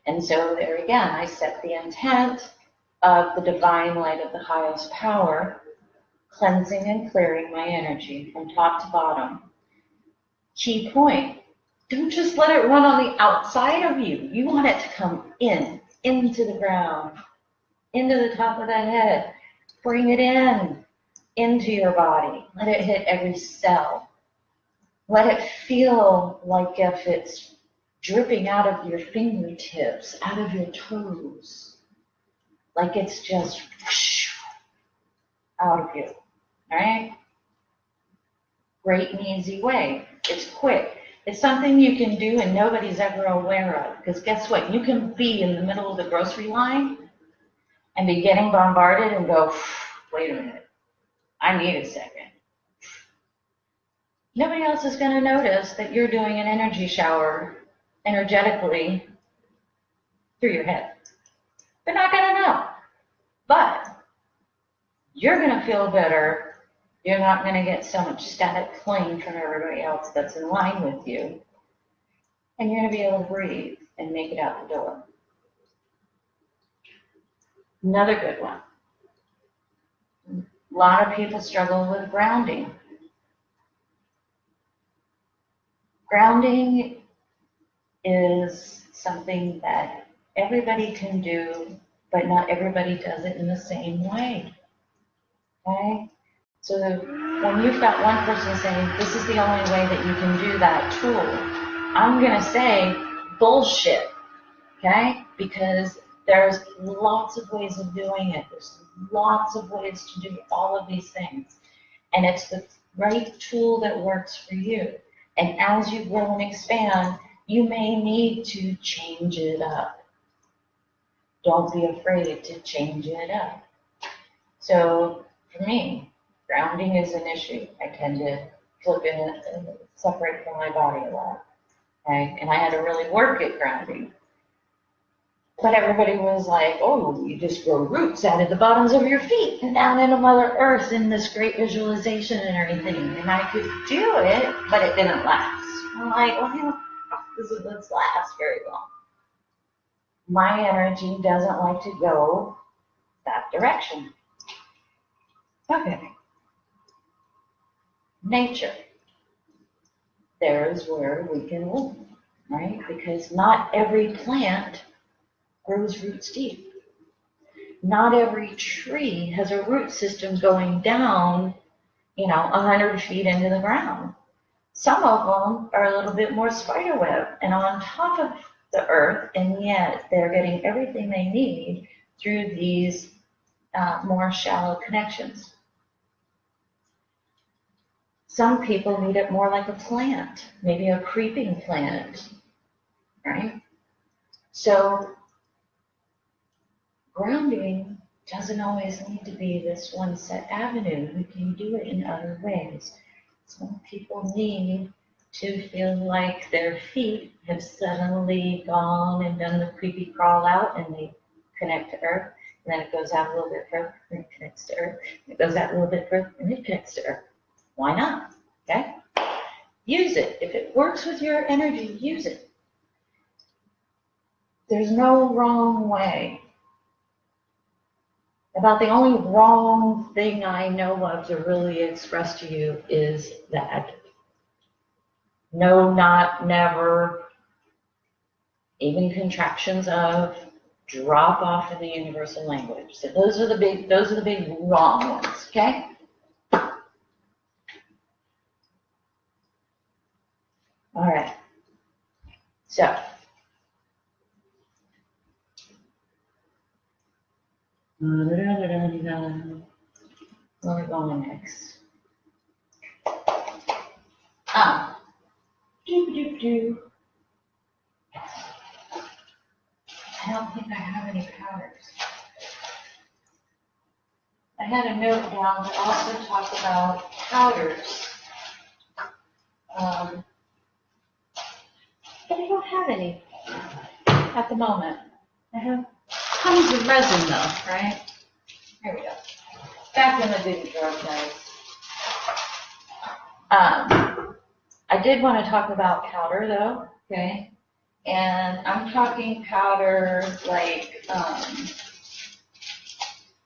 And so there again, I set the intent of the divine light of the highest power, cleansing and clearing my energy from top to bottom. Key point, don't just let it run on the outside of you. You want it to come in, into the ground, into the top of that head. Bring it in, into your body. Let it hit every cell. Let it feel like if it's dripping out of your fingertips, out of your toes, like it's just whoosh, out of you, all right? Great and easy way. It's quick. It's something you can do and nobody's ever aware of, because guess what? You can be in the middle of the grocery line and be getting bombarded and go, wait a minute, I need a second. Nobody else is going to notice that you're doing an energy shower energetically through your head. They're not going to know. But you're going to feel better. You're not going to get so much static cling from everybody else that's in line with you. And you're going to be able to breathe and make it out the door. Another good one. A lot of people struggle with grounding. Grounding is something that everybody can do, but not everybody does it in the same way. Okay? So when you've got one person saying, this is the only way that you can do that tool, I'm going to say, bullshit. Okay? Because there's lots of ways of doing it. There's lots of ways to do all of these things. And it's the right tool that works for you. And as you grow and expand, you may need to change it up. Don't be afraid to change it up. So for me, grounding is an issue. I tend to flip in and separate from my body a lot. Okay? And I had to really work at grounding. But everybody was like, oh, you just grow roots out of the bottoms of your feet and down into Mother Earth in this great visualization and everything. And I could do it, but it didn't last. I'm like, well, this doesn't last very long. My energy doesn't like to go that direction. Okay. Nature. There's where we can live, right? Because not every plant grows roots deep. Not every tree has a root system going down, 100 feet into the ground. Some of them are a little bit more spiderweb and on top of the earth, and yet they're getting everything they need through these more shallow connections. Some people need it more like a plant, maybe a creeping plant, right? So grounding doesn't always need to be this one set avenue. You can do it in other ways. Some people need to feel like their feet have suddenly gone and done the creepy crawl out and they connect to earth, and then it goes out a little bit further and it connects to earth. It goes out a little bit further and it connects to earth. Why not? Okay? Use it. If it works with your energy, use it. There's no wrong way. About the only wrong thing I know of to really express to you is that no, not, never, even contractions of, drop off in the universal language. So those are the big wrong ones, okay? All right. So where are we going next? I don't think I have any powders. I had a note down that also talked about powders. But I don't have any at the moment. I have tons of resin though, right? Here we go. Back when I didn't drug guys. I did want to talk about powder though, okay? And I'm talking powder like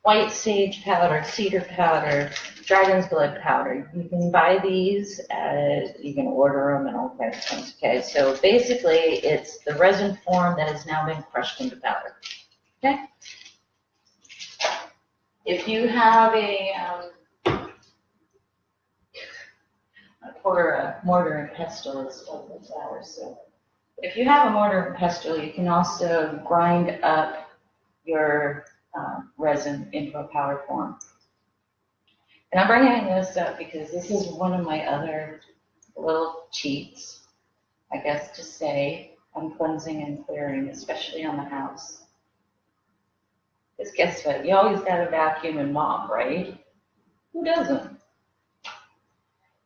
white sage powder, cedar powder, dragon's blood powder. You can buy these, you can order them and all kinds of things, okay? So basically, it's the resin form that has now been crushed into powder, okay? If you have pour a mortar and pestle is of the flowers. So if you have a mortar and pestle, you can also grind up your resin into a powder form. And I'm bringing this up because this is one of my other little cheats, I guess, to say on cleansing and clearing, especially on the house. Because guess what? You always got to vacuum and mop, right? Who doesn't?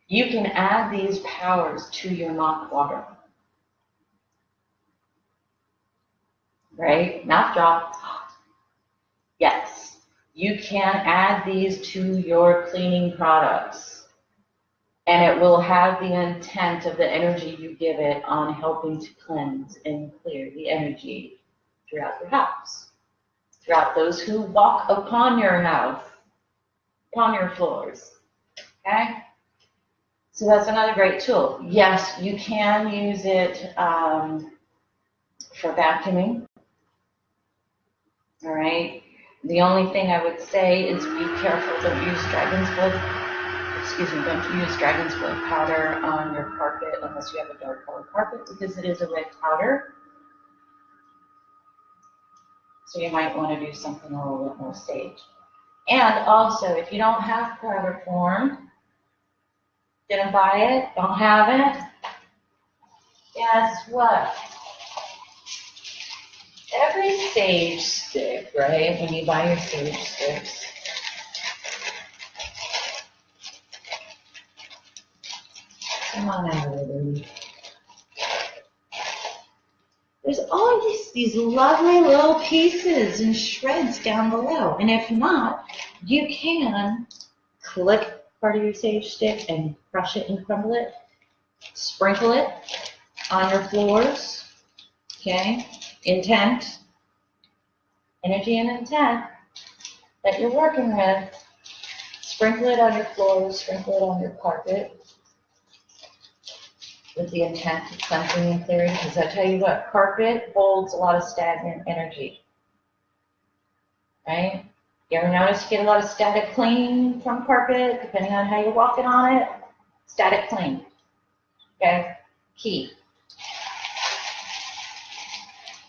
You can add these powers to your mop water. Right? Not drop. Yes. You can add these to your cleaning products. And it will have the intent of the energy you give it on helping to cleanse and clear the energy throughout your house. Throughout those who walk upon your house, upon your floors. Okay? So that's another great tool. Yes, you can use it for vacuuming. All right. The only thing I would say is be careful. Don't use dragon's blood. Excuse me. Don't use dragon's blood powder on your carpet unless you have a dark colored carpet because it is a red powder. So you might want to do something a little bit more sage. And also, if you don't have powder form, didn't buy it, don't have it, guess what? Every sage stick, right? When you buy your sage sticks, come on out of it. There's always these lovely little pieces and shreds down below. And if not, you can click part of your sage stick and crush it and crumble it. Sprinkle it on your floors. Okay? Intent. Energy and intent that you're working with. Sprinkle it on your floors, sprinkle it on your carpet with the intent of cleansing and clearing. Because I tell you what, carpet holds a lot of stagnant energy. Right? You ever notice you get a lot of static clean from carpet, depending on how you're walking on it? Static clean. Okay? Key.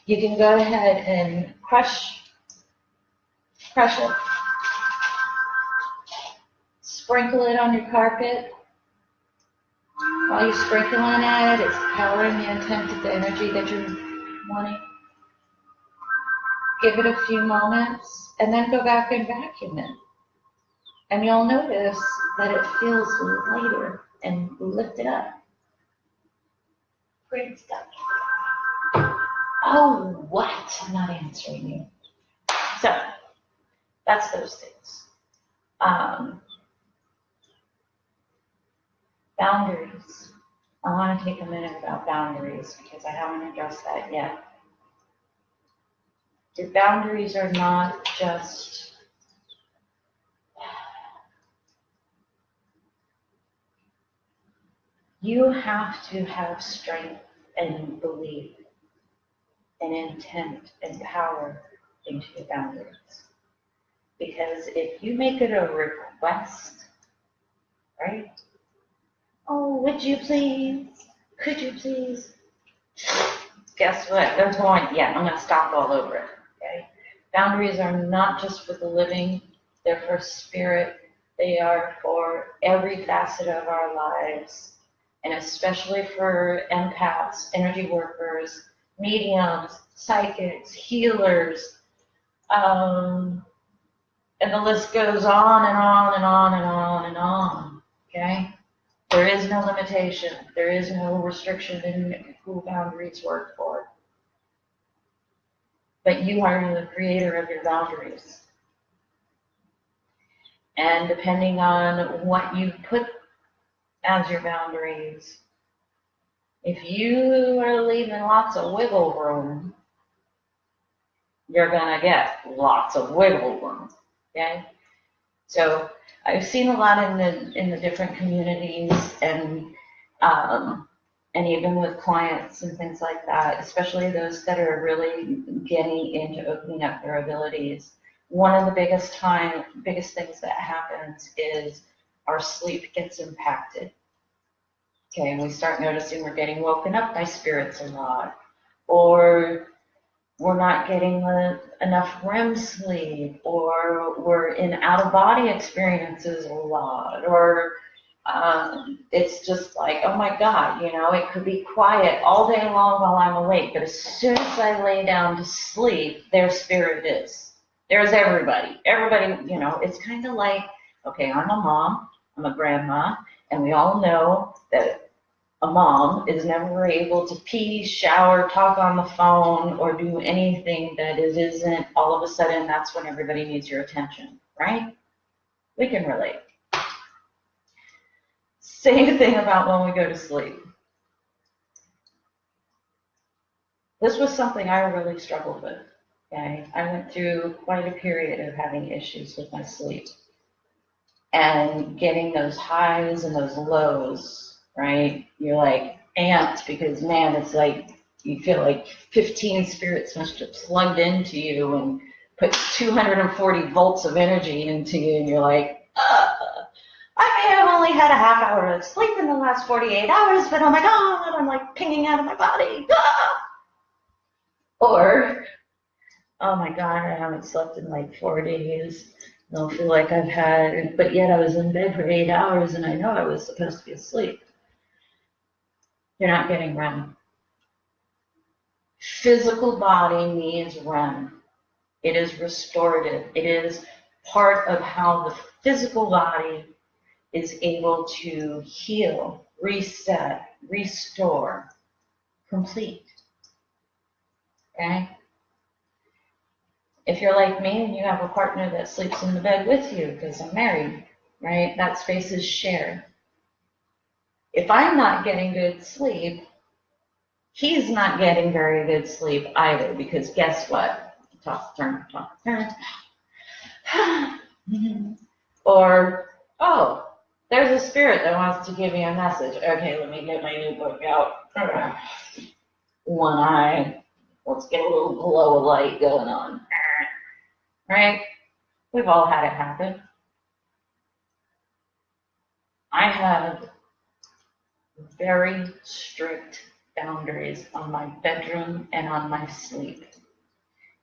You can go ahead and crush it. Sprinkle it on your carpet. While you're sprinkling it, it's powering the intent of the energy that you're wanting. Give it a few moments, and then go back and vacuum it. And you'll notice that it feels lighter and lifted up. Great stuff. Oh, what? I'm not answering you. So, that's those things. Boundaries. I want to take a minute about boundaries because I haven't addressed that yet. Your boundaries are not just you have to have strength and belief and intent and power into your boundaries. Because if you make it a request, right? Oh, would you please? Could you please? Guess what? They're going, yeah, I'm going to stop all over it. Okay? Boundaries are not just for the living, they're for spirit. They are for every facet of our lives, and especially for empaths, energy workers, mediums, psychics, healers, and the list goes on and on and on and on and on. Okay? There is no limitation. There is no restriction in who boundaries work for. But you are the creator of your boundaries. And depending on what you put as your boundaries, if you are leaving lots of wiggle room, you're going to get lots of wiggle room. Okay? So I've seen a lot in the different communities and even with clients and things like that, especially those that are really getting into opening up their abilities. One of the biggest things that happens is our sleep gets impacted. Okay, and we start noticing we're getting woken up by spirits a lot, or we're not getting enough REM sleep, or we're in out of body experiences a lot, or it's just like, oh my God, it could be quiet all day long while I'm awake, but as soon as I lay down to sleep, their spirit is. There's everybody. Everybody, it's kind of like, okay, I'm a mom, I'm a grandma, and we all know that a mom is never able to pee, shower, talk on the phone, or do anything that it isn't all of a sudden that's when everybody needs your attention, right? We can relate. Same thing about when we go to sleep. This was something I really struggled with. Okay, I went through quite a period of having issues with my sleep and getting those highs and those lows, right? You're like amped because, man, it's like you feel like 15 spirits must have plugged into you and put 240 volts of energy into you, and you're like, I may have only had a half hour of sleep in the last 48 hours, but oh my God, I'm like pinging out of my body. Or, oh my God, I haven't slept in like 4 days. I don't feel like I've had, but yet I was in bed for 8 hours and I know I was supposed to be asleep. You're not getting REM. Physical body needs REM. It is restorative. It is part of how the physical body is able to heal, reset, restore, complete. Okay? If you're like me and you have a partner that sleeps in the bed with you, because I'm married, right? That space is shared. If I'm not getting good sleep, he's not getting very good sleep either, because guess what? Toss, turn. Or, oh, there's a spirit that wants to give me a message. Okay, let me get my new book out. One eye. Let's get a little glow of light going on. Right? We've all had it happen. I have very strict boundaries on my bedroom and on my sleep.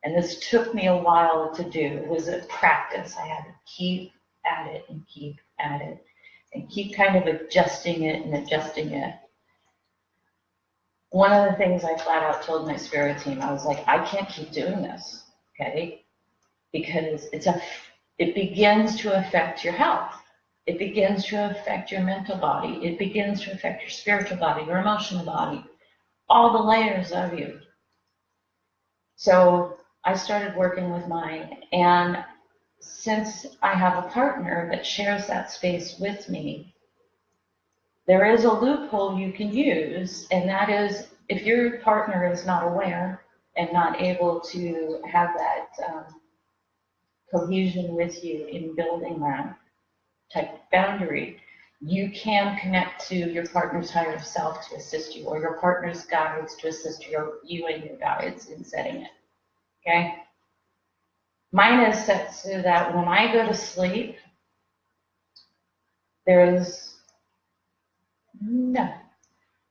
And this took me a while to do. It was a practice. I had to keep at it and keep at it and keep kind of adjusting it and adjusting it. One of the things I flat out told my spirit team, I was like, I can't keep doing this, okay? Because it begins to affect your health. It begins to affect your mental body. It begins to affect your spiritual body, your emotional body, all the layers of you. So I started working with mine, and since I have a partner that shares that space with me, there is a loophole you can use, and that is if your partner is not aware and not able to have that cohesion with you in building that type of boundary, you can connect to your partner's higher self to assist you, or your partner's guides to assist you, or you and your guides in setting it. Okay? Mine is set so that when I go to sleep, there is no.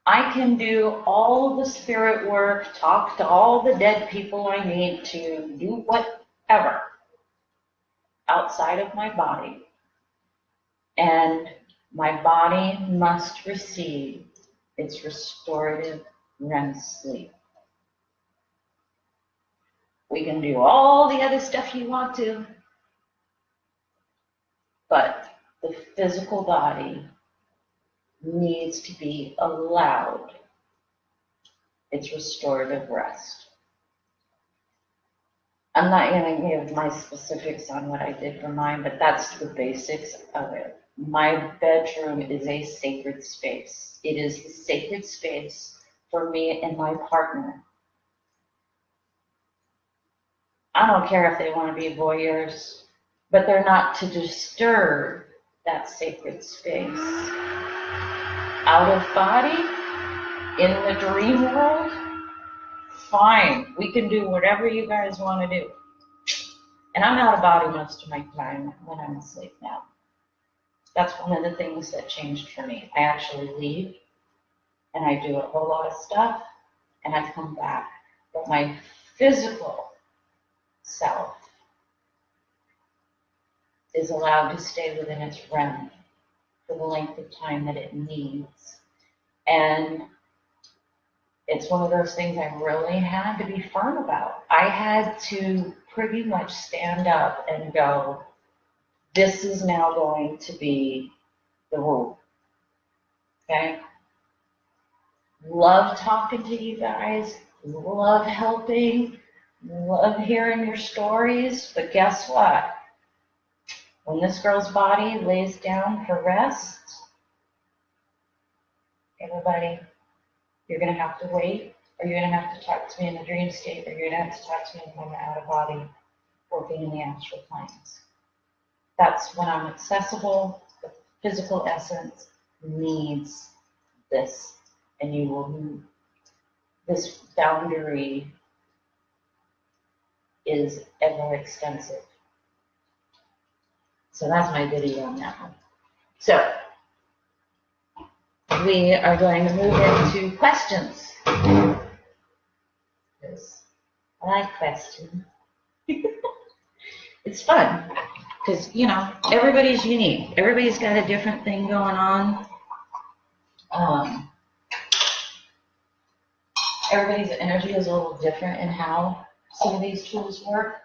I can do all the spirit work, talk to all the dead people I need to, do whatever outside of my body. And my body must receive its restorative REM sleep. We can do all the other stuff you want to, but the physical body needs to be allowed its restorative rest. I'm not going to give my specifics on what I did for mine, but that's the basics of it. My bedroom is a sacred space. It is the sacred space for me and my partner. I don't care if they want to be voyeurs, but they're not to disturb that sacred space. Out of body, in the dream world, fine. We can do whatever you guys want to do. And I'm out of body most of my time when I'm asleep now. That's one of the things that changed for me. I actually leave and I do a whole lot of stuff, and I come back. But my physical self is allowed to stay within its REM for the length of time that it needs. And it's one of those things I really had to be firm about. I had to pretty much stand up and go, this is now going to be the rule. Okay? Love talking to you guys, love helping, love hearing your stories, but guess what? When this girl's body lays down for rest, everybody, you're going to have to wait, or you're going to have to talk to me in the dream state, or you're going to have to talk to me when I'm out of body, working in the astral planes. That's when I'm accessible. The physical essence needs this, and you will, this boundary is ever extensive. So that's my video on that one. So we are going to move into questions. Yes, I like questions. It's fun because, you know, everybody's unique. Everybody's got a different thing going on. Everybody's energy is a little different in how some of these tools work.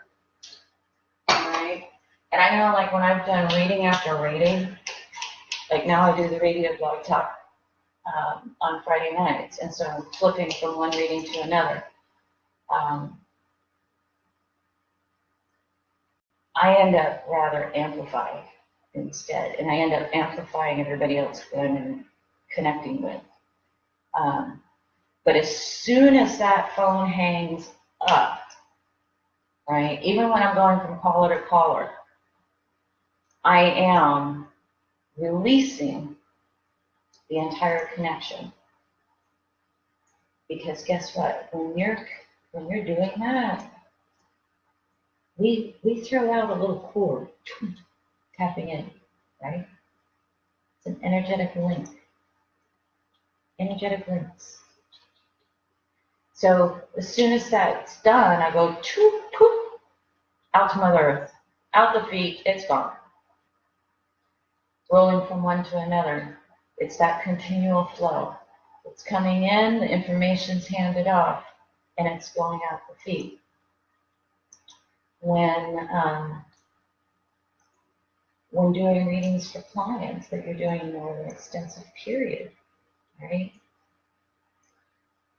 All right. And I know, like, when I've done reading after reading, like now I do the radio blog talk on Friday nights, and so I'm flipping from one reading to another. I end up rather amplifying instead, and I end up amplifying everybody else who I'm connecting with. But as soon as that phone hangs up, right, even when I'm going from caller to caller, I am releasing the entire connection. Because guess what? When you're doing that, we throw out a little cord tapping in, right? It's an energetic link. Energetic links. So as soon as that's done, I go toop, poop, out to Mother Earth, out the feet, it's gone. Rolling from one to another. It's that continual flow. It's coming in, the information's handed off, and it's going out the feet. When doing readings for clients that you're doing over an extensive period, right?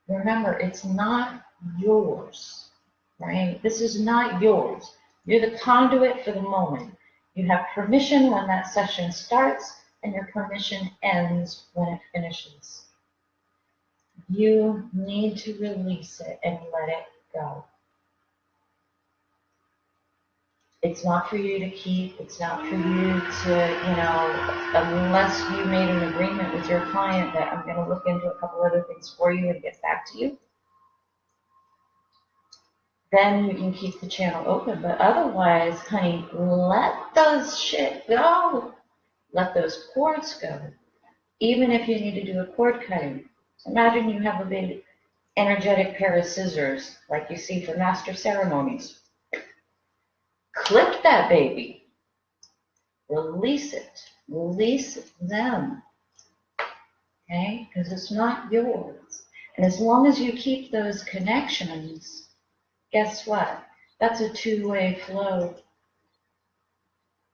Remember, it's not yours, right? This is not yours. You're the conduit for the moment. You have permission when that session starts, and your permission ends when it finishes. You need to release it and let it go. It's not for you to keep. It's not for you to, you know, unless you made an agreement with your client that I'm going to look into a couple other things for you and get back to you. Then you can keep the channel open. But otherwise, honey, let those shit go. Let those cords go. Even if you need to do a cord cutting. Imagine you have a big energetic pair of scissors like you see for master ceremonies. Clip that baby. Release it. Release them. Okay? Because it's not yours. And as long as you keep those connections, guess what? That's a two-way flow.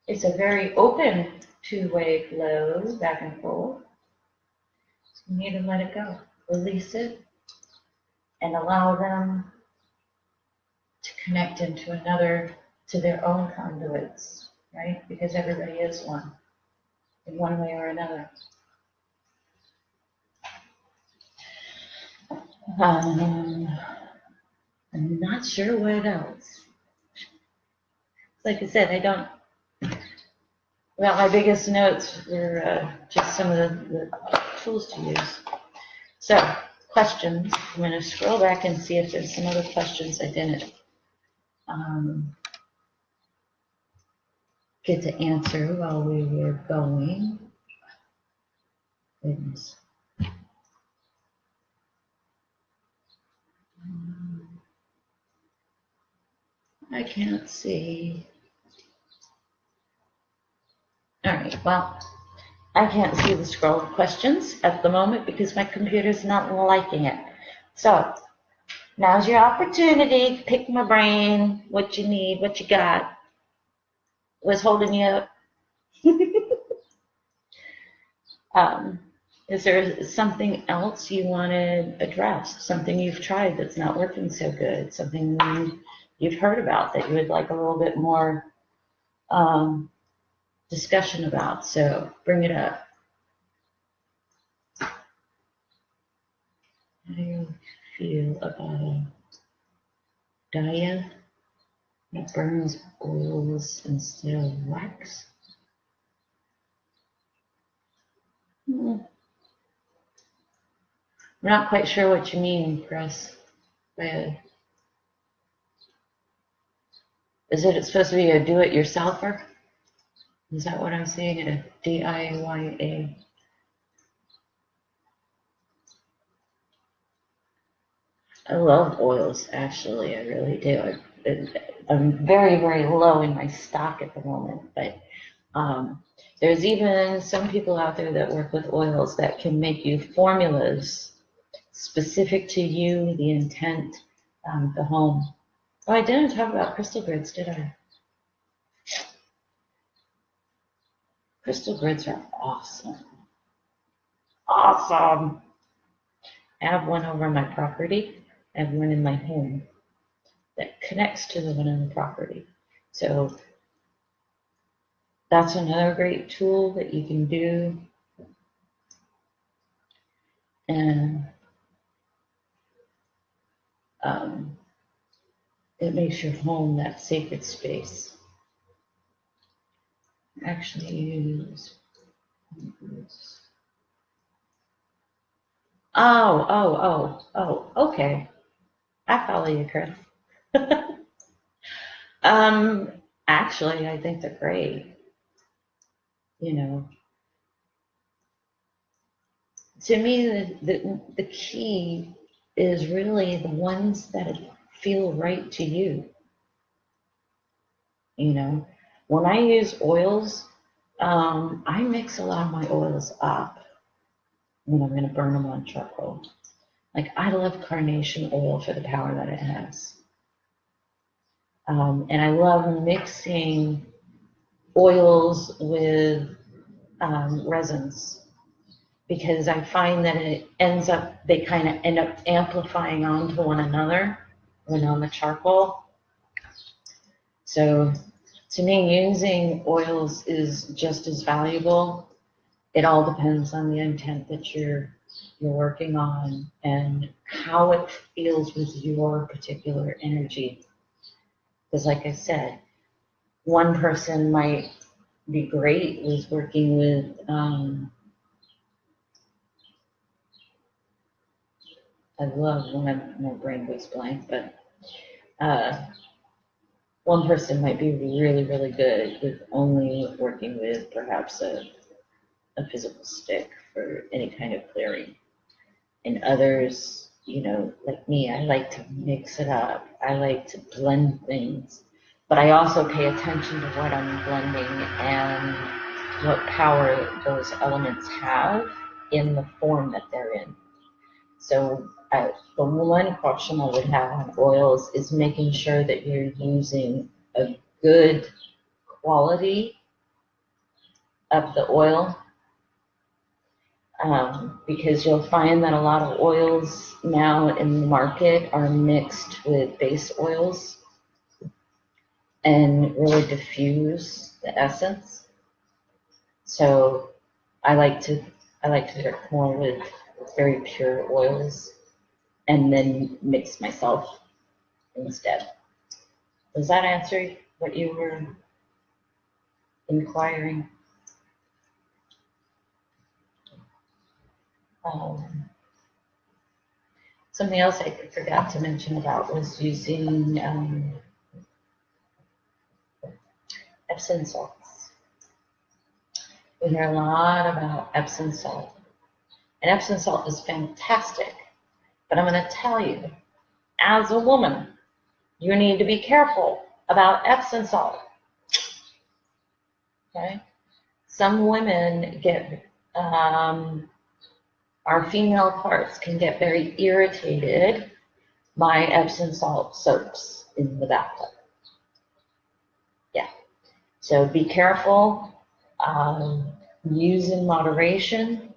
It's a very open two-way flow, back and forth. So you need to let it go. Release it. And allow them to connect into another, to their own conduits, right? Because everybody is one, in one way or another. I'm not sure what else. Like I said, I don't, well, my biggest notes were just some of the tools to use. So, questions. I'm going to scroll back and see if there's some other questions I didn't get to answer while we were going. Goodness. I can't see. All right, well, I can't see the scroll of questions at the moment because my computer's not liking it. So now's your opportunity. Pick my brain, what you need, what you got. What's holding you up? Is there something else you want to address? Something you've tried that's not working so good? Something you've heard about that you would like a little bit more discussion about? So bring it up. How do you feel about Daya that burns oils instead of wax? I'm not quite sure what you mean, Chris. Is it supposed to be a do-it-yourselfer? Is that what I'm seeing? A DIY? I love oils, actually. I really do. I'm very, very low in my stock at the moment, but there's even some people out there that work with oils that can make you formulas specific to you, the intent, the home. Oh, I didn't talk about crystal grids, did I? Crystal grids are awesome. Awesome. I have one over my property. I have one in my home that connects to the one on the property. So that's another great tool that you can do. And it makes your home that sacred space. Actually use. Oh, okay. I follow you, Chris. Actually, I think they're great. You know, to me, the key is really the ones that feel right to you. You know, when I use oils, I mix a lot of my oils up when I'm going to burn them on charcoal. Like, I love carnation oil for the power that it has. And I love mixing oils with resins because I find that they kind of end up amplifying onto one another when on the charcoal. So to me, using oils is just as valuable. It all depends on the intent that you're working on and how it feels with your particular energy. Because like I said, one person might be great with working with, I love when my brain goes blank, but one person might be really, really good with only working with perhaps a physical stick for any kind of clearing. And others, like me, I like to mix it up. I like to blend things, but I also pay attention to what I'm blending and what power those elements have in the form that they're in. So the one caution I would have on oils is making sure that you're using a good quality of the oil, because you'll find that a lot of oils now in the market are mixed with base oils and really diffuse the essence. So I like to work more with very pure oils and then mix myself instead. Does that answer what you were inquiring? Something else I forgot to mention about was using Epsom salts. We hear a lot about Epsom salt, and Epsom salt is fantastic, but I'm going to tell you, as a woman, you need to be careful about Epsom salt. Okay, some women get our female parts can get very irritated by Epsom salt soaps in the bathtub. Yeah, so be careful. Use in moderation.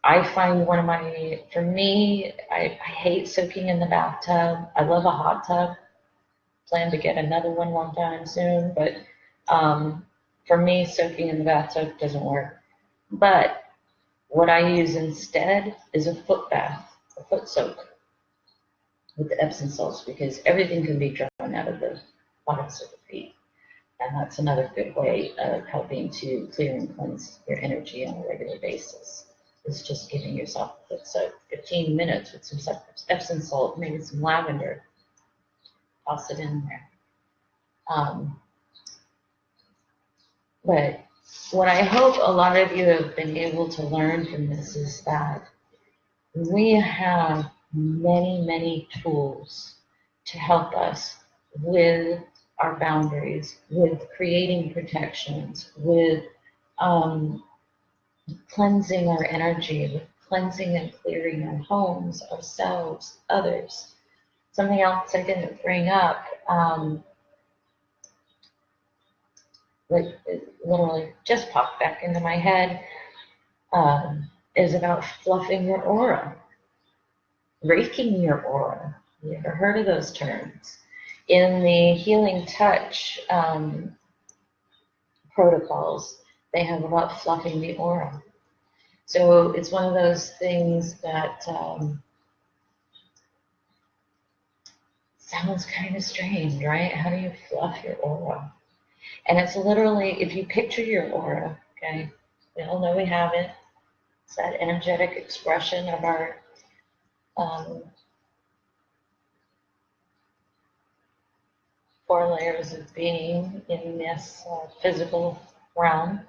I find for me, I hate soaking in the bathtub. I love a hot tub. Plan to get another one time soon, but for me, soaking in the bathtub doesn't work. But what I use instead is a foot bath, a foot soak with the Epsom salts, because everything can be drawn out of the bottoms of the feet. And that's another good way of helping to clear and cleanse your energy on a regular basis. It's just giving yourself a foot soak, 15 minutes with some Epsom salt, maybe some lavender. Toss it in there. But what I hope a lot of you have been able to learn from this is that we have many, many tools to help us with our boundaries, with creating protections, with cleansing our energy, with cleansing and clearing our homes, ourselves, others. Something else I didn't bring up, that literally just popped back into my head, is about fluffing your aura, raking your aura. You ever heard of those terms? In the Healing Touch protocols, they have about fluffing the aura. So it's one of those things that sounds kind of strange, right? How do you fluff your aura? And it's literally, if you picture your aura, okay, we all know we have it. It's that energetic expression of our four layers of being in this physical realm.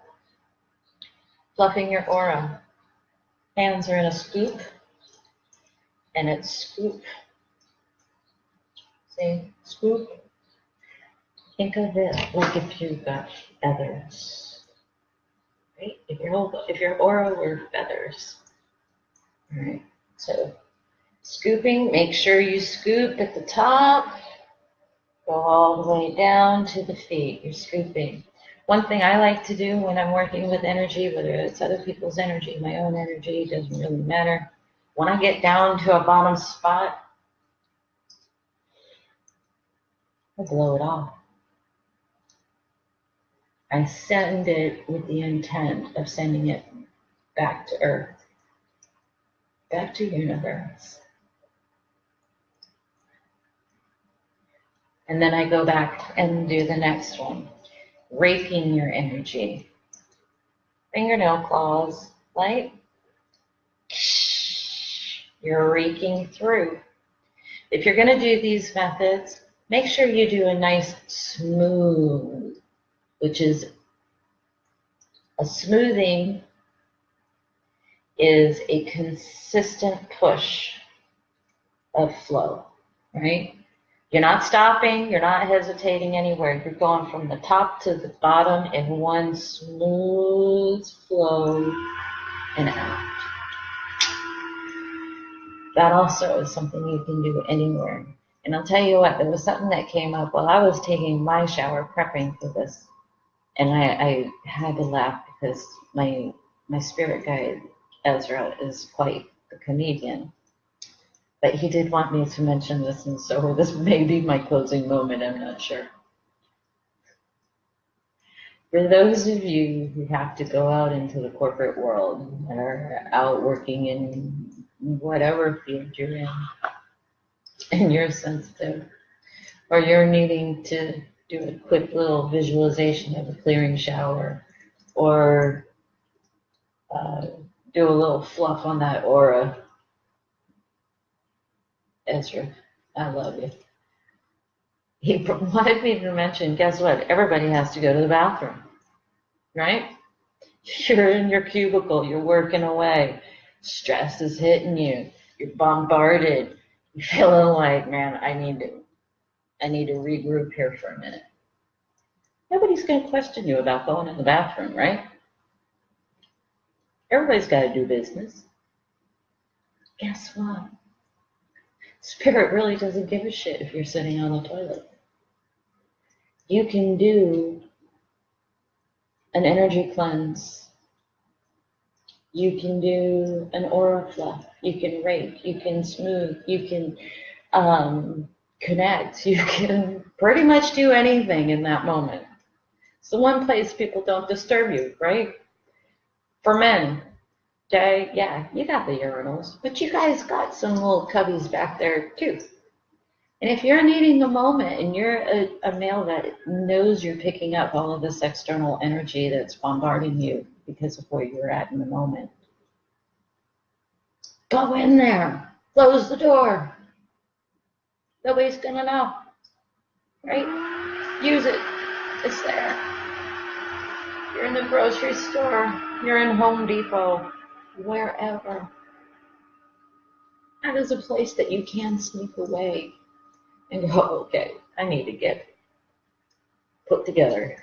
Fluffing your aura. Hands are in a scoop, and it's scoop. See, scoop. Think of it like if you've got feathers, right? If your aura were feathers, all right? So scooping, make sure you scoop at the top, go all the way down to the feet. You're scooping. One thing I like to do when I'm working with energy, whether it's other people's energy, my own energy, doesn't really matter. When I get down to a bottom spot, I blow it off. I send it with the intent of sending it back to Earth, back to universe. And then I go back and do the next one, raking your energy. Fingernail claws, like you're raking through. If you're going to do these methods, make sure you do a nice smooth, which is a smoothing is a consistent push of flow, right? You're not stopping, you're not hesitating anywhere. You're going from the top to the bottom in one smooth flow and out. That also is something you can do anywhere. And I'll tell you what, there was something that came up while I was taking my shower prepping for this. And I had to laugh because my spirit guide, Ezra, is quite the comedian. But he did want me to mention this, and so this may be my closing moment, I'm not sure. For those of you who have to go out into the corporate world and are out working in whatever field you're in, and you're sensitive, or you're needing to do a quick little visualization of a clearing shower, or do a little fluff on that aura, Ezra, I love you. He wanted me to mention, guess what? Everybody has to go to the bathroom, right? You're in your cubicle, you're working away, stress is hitting you, you're bombarded, you're feeling like, man, I need to I need to regroup here for a minute. Nobody's going to question you about going in the bathroom, right? Everybody's got to do business. Guess what? Spirit really doesn't give a shit if you're sitting on the toilet. You can do an energy cleanse. You can do an aura fluff. You can rake. You can smooth. You can connect. You can pretty much do anything in that moment. It's the one place people don't disturb you, right? For men, yeah, you got the urinals, but you guys got some little cubbies back there too. And if you're needing a moment and you're a male that knows you're picking up all of this external energy that's bombarding you because of where you're at in the moment, go in there, close the door. Nobody's gonna know, right? Use it, it's there. You're in the grocery store, you're in Home Depot, wherever. That is a place that you can sneak away and go, okay, I need to get put together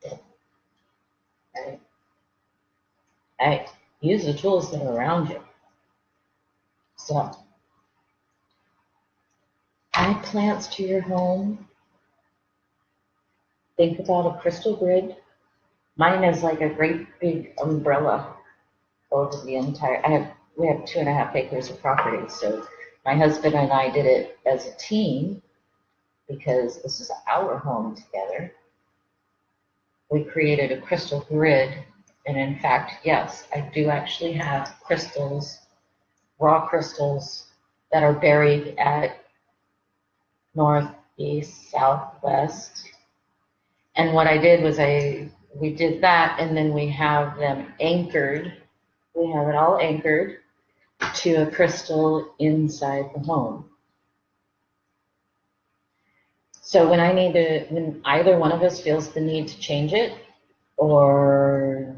here. Right? Use the tools that are around you. So, add plants to your home. Think about a crystal grid. Mine is like a great big umbrella over the entire, we have 2.5 acres of property, so my husband and I did it as a team because this is our home together. We created a crystal grid, and in fact, yes, I do actually have crystals, raw crystals that are buried at north, east, south, west. And what I did was we did that, and then we have them anchored. We have it all anchored to a crystal inside the home. So when when either one of us feels the need to change it or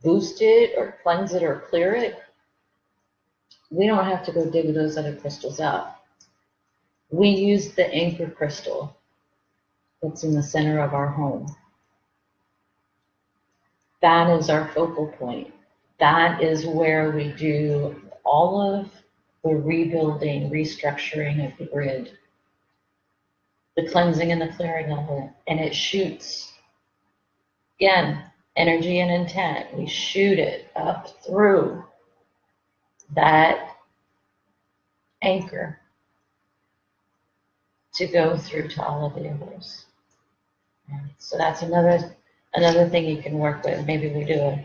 boost it or cleanse it or clear it, we don't have to go dig those other crystals out. We use the anchor crystal that's in the center of our home. That is our focal point. That is where we do all of the rebuilding, restructuring of the grid, the cleansing and the clearing of it, and it shoots. Again, energy and intent. We shoot it up through that anchor to go through to all of the others. So that's another thing you can work with. Maybe we do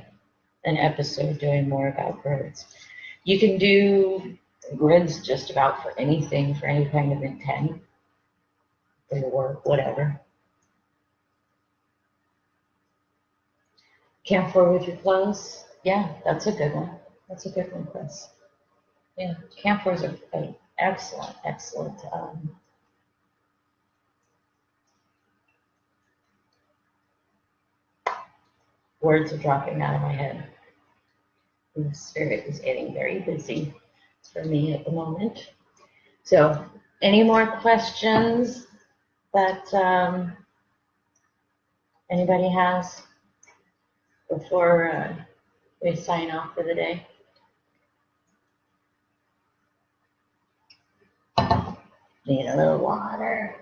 an episode doing more about grids. You can do grids just about for anything, for any kind of intent, for your work, whatever. Camphor with your clothes. Yeah, that's a good one. That's a good one, Chris. Yeah, camphors are an excellent words are dropping out of my head. The spirit is getting very busy for me at the moment. So, any more questions that anybody has before we sign off for the day? Need a little water.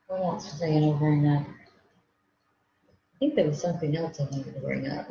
What else was I going to bring up? I think there was something else I wanted to bring up.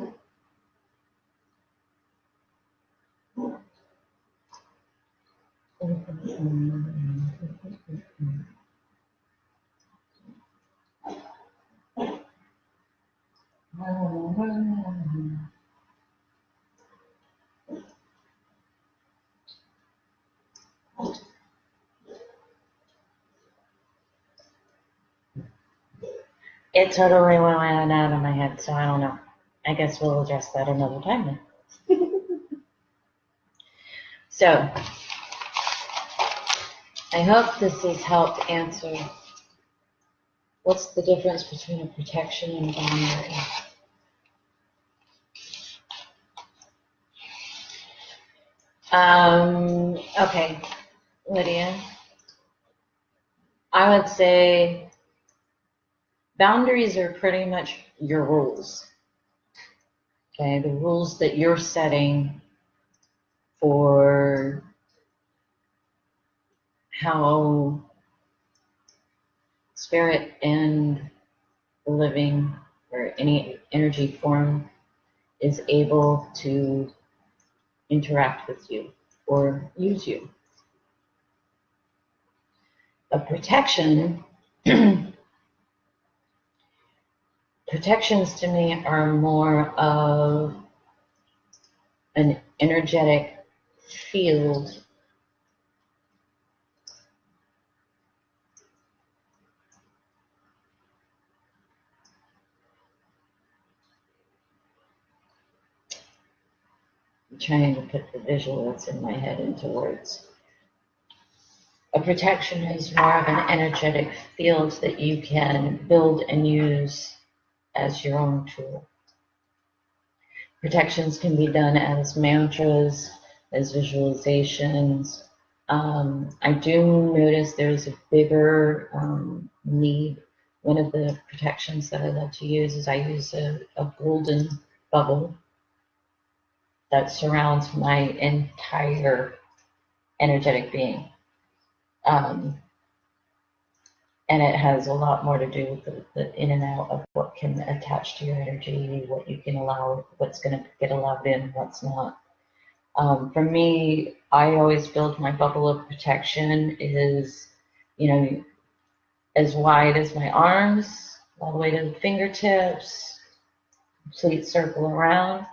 It totally went out of my head, so I don't know. I guess we'll address that another time then. So, I hope this has helped answer what's the difference between a protection and a boundary. Okay, Lydia, I would say boundaries are pretty much your rules. Okay, the rules that you're setting for how spirit and the living or any energy form is able to interact with you or use you. A protection, protections to me are more of an energetic field trying to put the visual that's in my head into words. A protection is more of an energetic field that you can build and use as your own tool. Protections can be done as mantras, as visualizations. I do notice there's a bigger need. One of the protections that I love to use is I use a golden bubble that surrounds my entire energetic being. And it has a lot more to do with the in and out of what can attach to your energy, what you can allow, what's going to get allowed in, what's not. For me, I always build my bubble of protection is, as wide as my arms, all the way to the fingertips, complete circle around.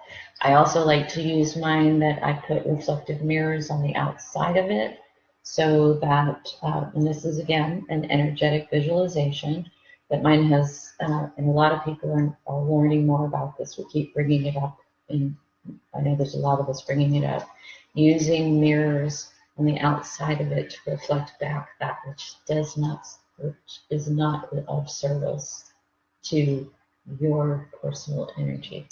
I also like to use mine that I put reflective mirrors on the outside of it so that, and this is again an energetic visualization, but mine has, and a lot of people are learning more about this. We keep bringing it up, and I know there's a lot of us bringing it up, using mirrors on the outside of it to reflect back that which is not of service to your personal energy.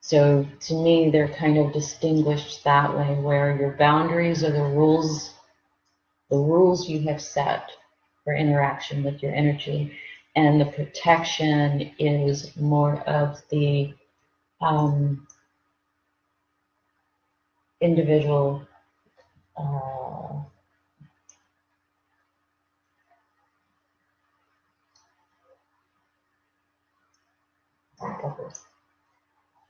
So to me, they're kind of distinguished that way, where your boundaries are the rules you have set for interaction with your energy, and the protection is more of the individual bubbles.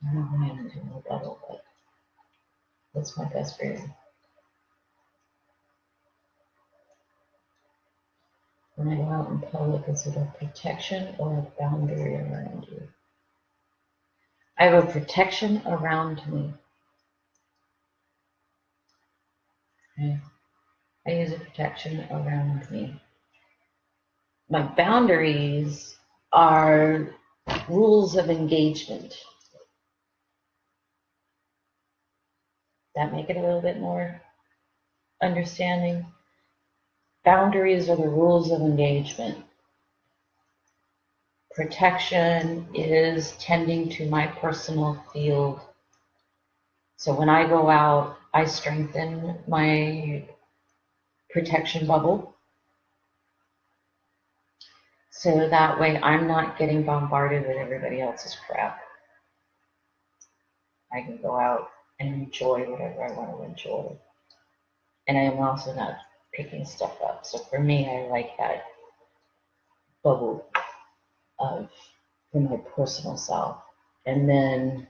I don't know why I'm doing a bubble, but that's my best phrase. When I go out in public, is it a protection or a boundary around you? I have a protection around me. Okay? I use a protection around me. My boundaries are rules of engagement. That make it a little bit more understanding? Boundaries are the rules of engagement. Protection is tending to my personal field. So when I go out, I strengthen my protection bubble. So that way I'm not getting bombarded with everybody else's crap. I can go out and enjoy whatever I want to enjoy. And I am also not picking stuff up. So for me, I like that bubble of for my personal self. And then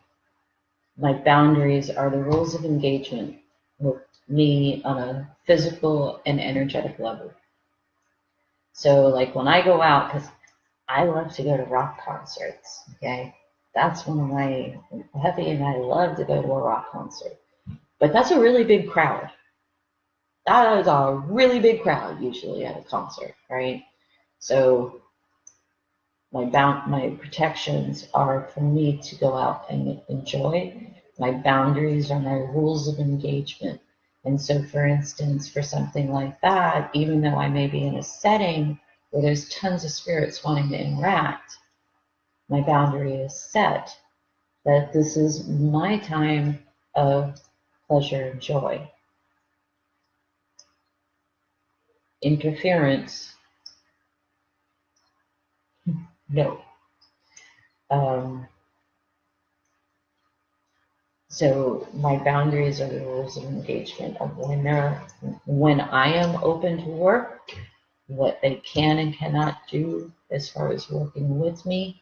my boundaries are the rules of engagement with me on a physical and energetic level. So like when I go out, because I love to go to rock concerts, okay? That's one of my, Heavy and I love to go to a rock concert. But that's a really big crowd. That is a really big crowd usually at a concert, right? So my protections are for me to go out and enjoy. My boundaries are my rules of engagement. And so, for instance, for something like that, even though I may be in a setting where there's tons of spirits wanting to interact, my boundary is set that this is my time of pleasure and joy. Interference, no. So my boundaries are the rules of engagement of when I am open to work, what they can and cannot do as far as working with me.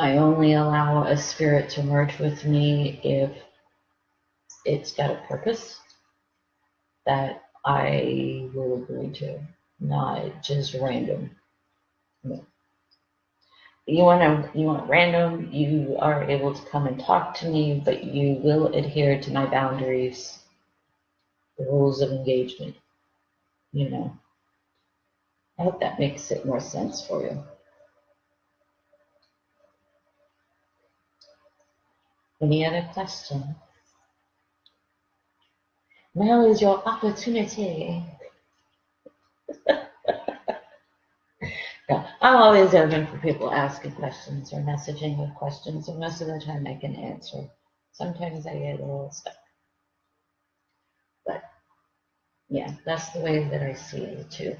I only allow a spirit to merge with me if it's got a purpose that I will agree to, not just random. No. You want random, you are able to come and talk to me, but you will adhere to my boundaries, the rules of engagement, you know. I hope that makes it more sense for you. Any other questions? Now is your opportunity. Yeah, I'm always open for people asking questions or messaging with questions, and most of the time I can answer. Sometimes I get a little stuck. But yeah, that's the way that I see it too.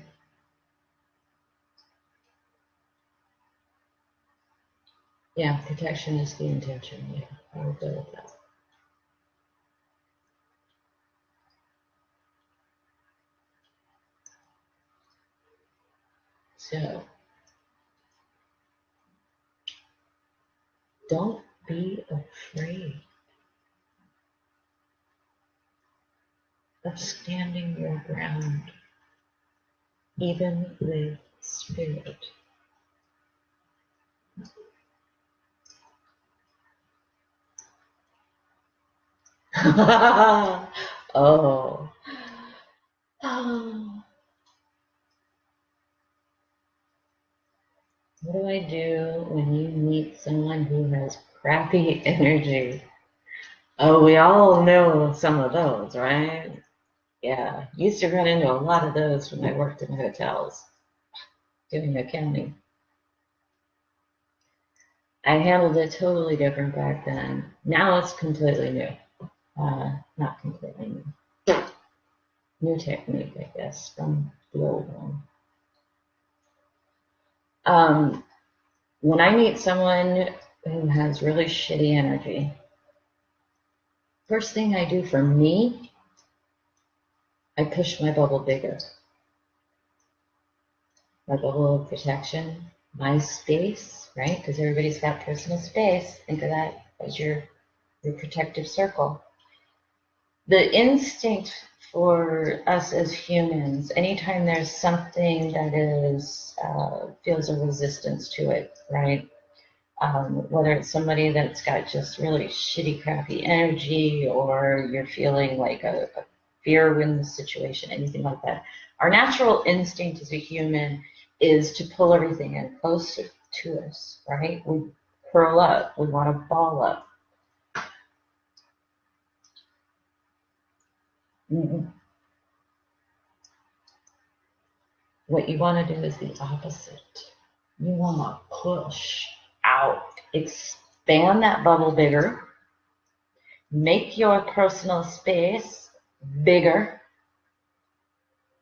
Yeah, protection is the intention. Yeah, I will go with that. So, don't be afraid of standing your ground, even with spirit. Oh. Oh. What do I do when you meet someone who has crappy energy? Oh, we all know some of those, right? Yeah, used to run into a lot of those when I worked in hotels doing accounting. I handled it totally different back then. Now it's completely new. Not completely new. New technique, I guess, from the old one. When I meet someone who has really shitty energy, first thing I do for me, I push my bubble bigger. My bubble of protection, my space, right? Because everybody's got personal space. Think of that as your protective circle. The instinct for us as humans, anytime there's something that is feels a resistance to it, right? Whether it's somebody that's got just really shitty, crappy energy, or you're feeling like a fear in the situation, anything like that. Our natural instinct as a human is to pull everything in closer to us, right? We curl up, we want to ball up. What you want to do is the opposite. You want to push out, expand that bubble bigger, make your personal space bigger.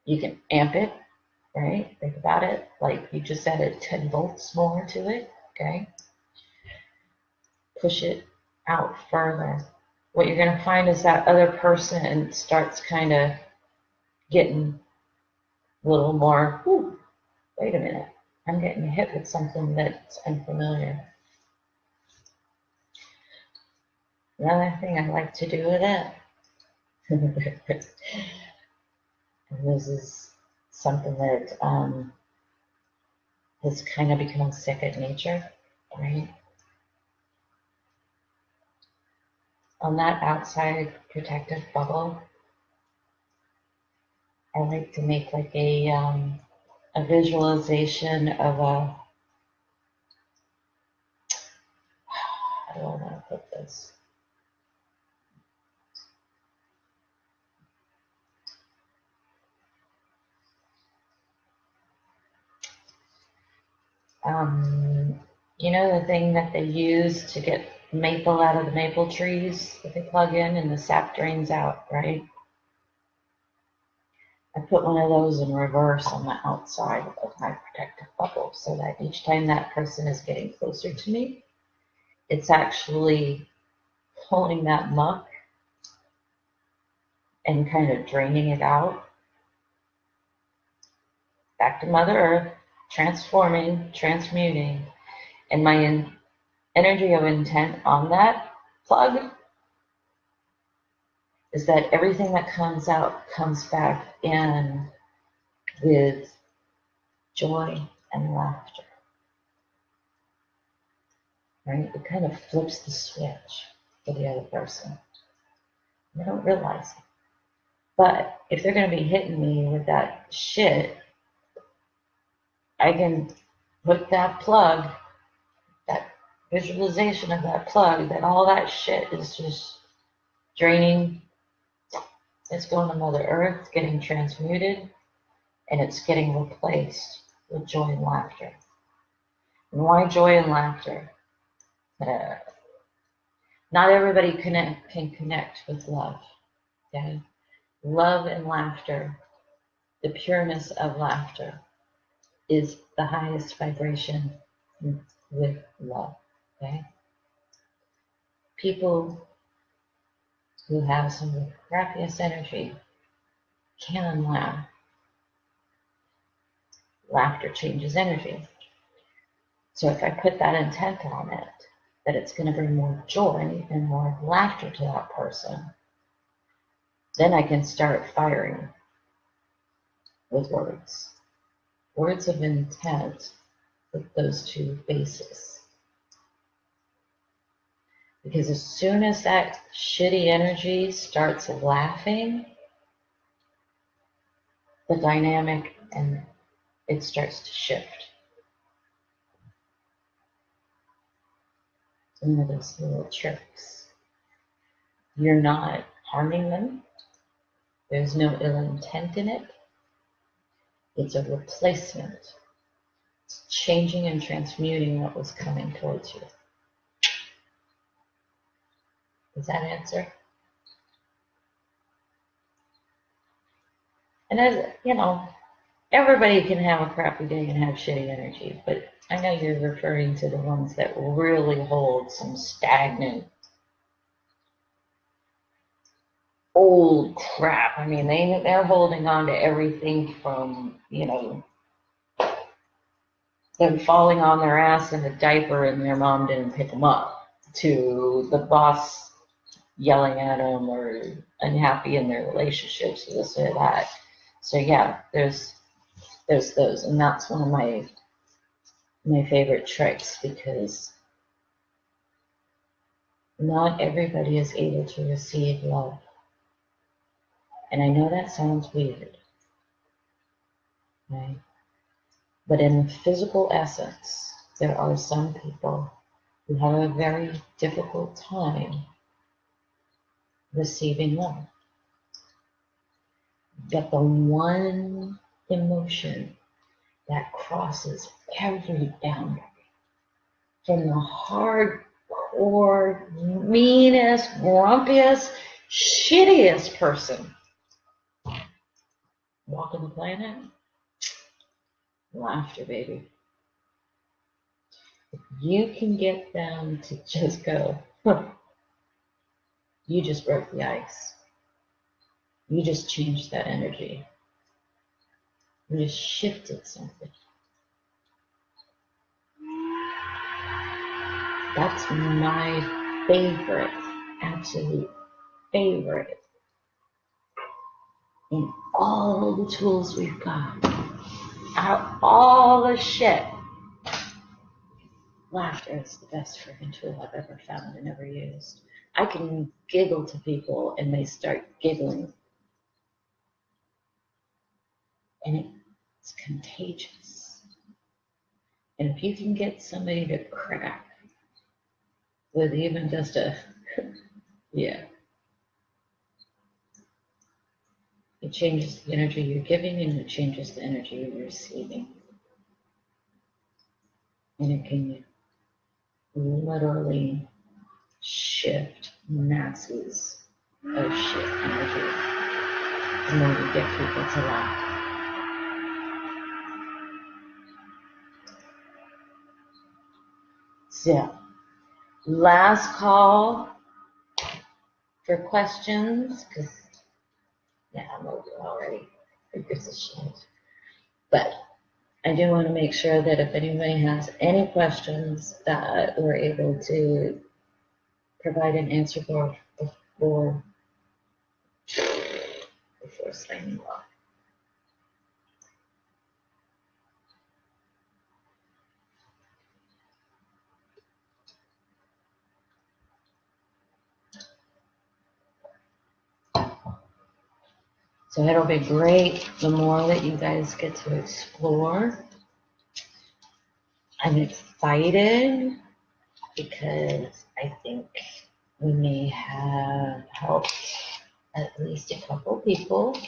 You can amp it, right? Think about it. Like you just added 10 volts more to it, okay? Push it out further. What you're going to find is that other person starts kind of getting a little more, wait a minute, I'm getting hit with something that's unfamiliar. Another thing I like to do with it, and this is something that has kind of become second nature, right? On that outside protective bubble, I like to make like a visualization of a, how do I want to put this? You know the thing that they use to get maple out of the maple trees that they plug in and the sap drains out, right? I put one of those in reverse on the outside of my protective bubble so that each time that person is getting closer to me, it's actually pulling that muck and kind of draining it out back to Mother Earth, transforming, transmuting. And my energy of intent on that plug is that everything that comes out comes back in with joy and laughter, right? It kind of flips the switch for the other person. They don't realize it. But if they're going to be hitting me with that shit, I can put that plug, that visualization of that plug, that all that shit is just draining. It's going to Mother Earth, getting transmuted, and it's getting replaced with joy and laughter. And why joy and laughter? Not everybody can connect with love. Okay? Love and laughter, the pureness of laughter, is the highest vibration with love. Okay? People who have some of the crappiest energy can laugh. Laughter changes energy. So if I put that intent on it, that it's going to bring more joy and more laughter to that person, then I can start firing with words. Words of intent with those two bases. Because as soon as that shitty energy starts laughing, the dynamic and it starts to shift. Some of those little tricks. You're not harming them. There's no ill intent in it. It's a replacement. It's changing and transmuting what was coming towards you. Does that answer? And as you know, everybody can have a crappy day and have shitty energy, but I know you're referring to the ones that really hold some stagnant old crap. I mean, they're holding on to everything from, them falling on their ass in a diaper and their mom didn't pick them up, to the boss yelling at them or unhappy in their relationships or this or that. So yeah, there's those, and that's one of my favorite tricks, because not everybody is able to receive love. And I know that sounds weird, right? But in the physical essence, there are some people who have a very difficult time receiving love. But the one emotion that crosses every boundary, from the hardcore, meanest, grumpiest, shittiest person walking the planet, laughter, baby. If you can get them to just go, you just broke the ice. You just changed that energy. You just shifted something. That's my favorite, absolute favorite in all the tools we've got. Out of all the shit, laughter is the best freaking tool I've ever found and ever used. I can giggle to people and they start giggling. And it's contagious. And if you can get somebody to crack with even just a, yeah, it changes the energy you're giving and it changes the energy you're receiving. And it can literally shift masses of shit energy and then we get people to laugh. So, last call for questions, because I'm over already. Who gives a shit? But I do want to make sure that if anybody has any questions that we're able to provide an answer for before signing off. So it'll be great the more that you guys get to explore. I'm excited because I think we may have helped at least a couple people,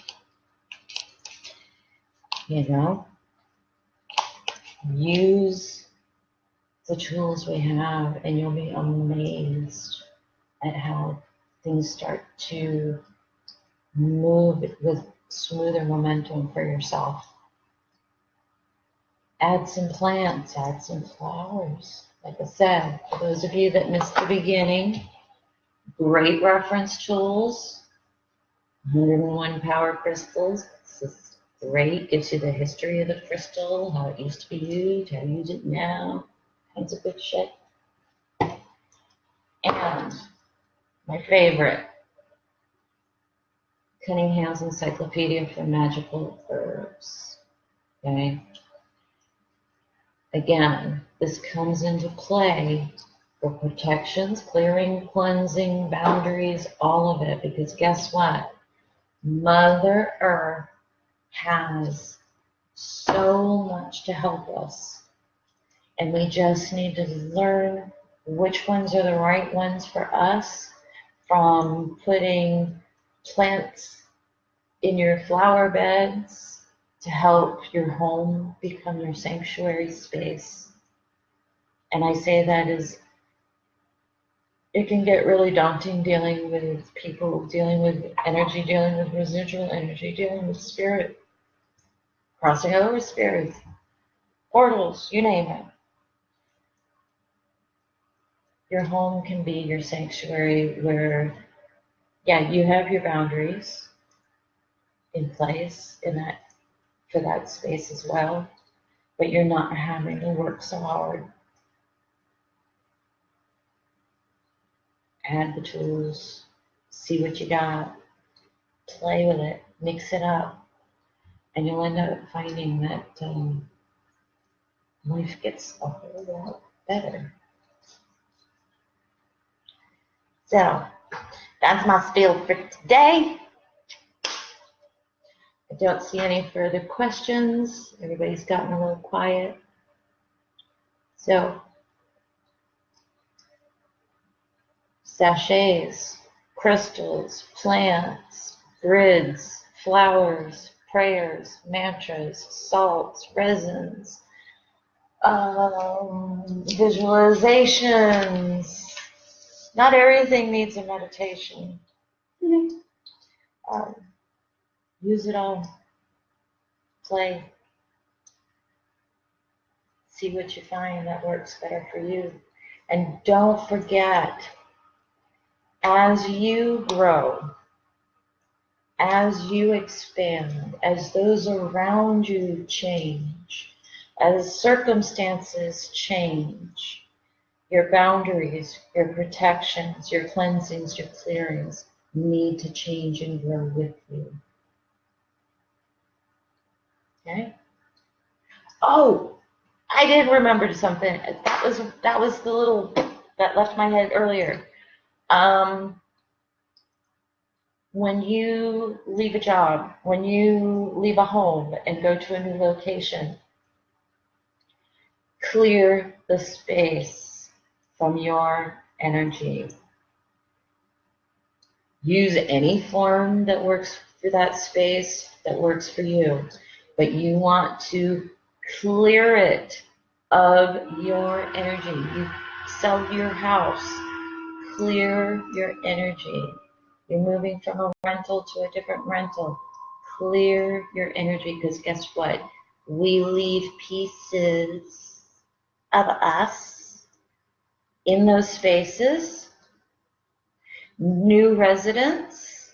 use the tools we have and you'll be amazed at how things start to move with smoother momentum for yourself. Add some plants, add some flowers. Like I said, for those of you that missed the beginning, great reference tools, 101 power crystals. This is great, gives you the history of the crystal, how it used to be used, how to use it now, kinds of good shit. And my favorite, Cunningham's Encyclopedia for Magical Herbs. Okay. Again, this comes into play for protections, clearing, cleansing, boundaries, all of it, because guess what? Mother Earth has so much to help us, and we just need to learn which ones are the right ones for us, from putting plants in your flower beds to help your home become your sanctuary space. And I say that as it can get really daunting dealing with people, dealing with energy, dealing with residual energy, dealing with spirit, crossing over spirits, portals, you name it. Your home can be your sanctuary where, you have your boundaries in place for that space as well, but you're not having to work so hard. Add the tools, see what you got, play with it, mix it up, and you'll end up finding that life gets a whole lot better. So, that's my spiel for today. I don't see any further questions. Everybody's gotten a little quiet. So, sachets, crystals, plants, grids, flowers, prayers, mantras, salts, resins, visualizations. Not everything needs a meditation. Use it all. Play. See what you find that works better for you. And don't forget, as you grow, as you expand, as those around you change, as circumstances change, your boundaries, your protections, your cleansings, your clearings need to change and grow with you. Okay? Oh, I did remember something. That was the little that left my head earlier. When you leave a job, when you leave a home and go to a new location, clear the space from your energy. Use any form that works for that space, that works for you, but you want to clear it of your energy. Sell your house. Clear your energy. You're moving from a rental to a different rental. Clear your energy, because guess what? We leave pieces of us in those spaces. New residents,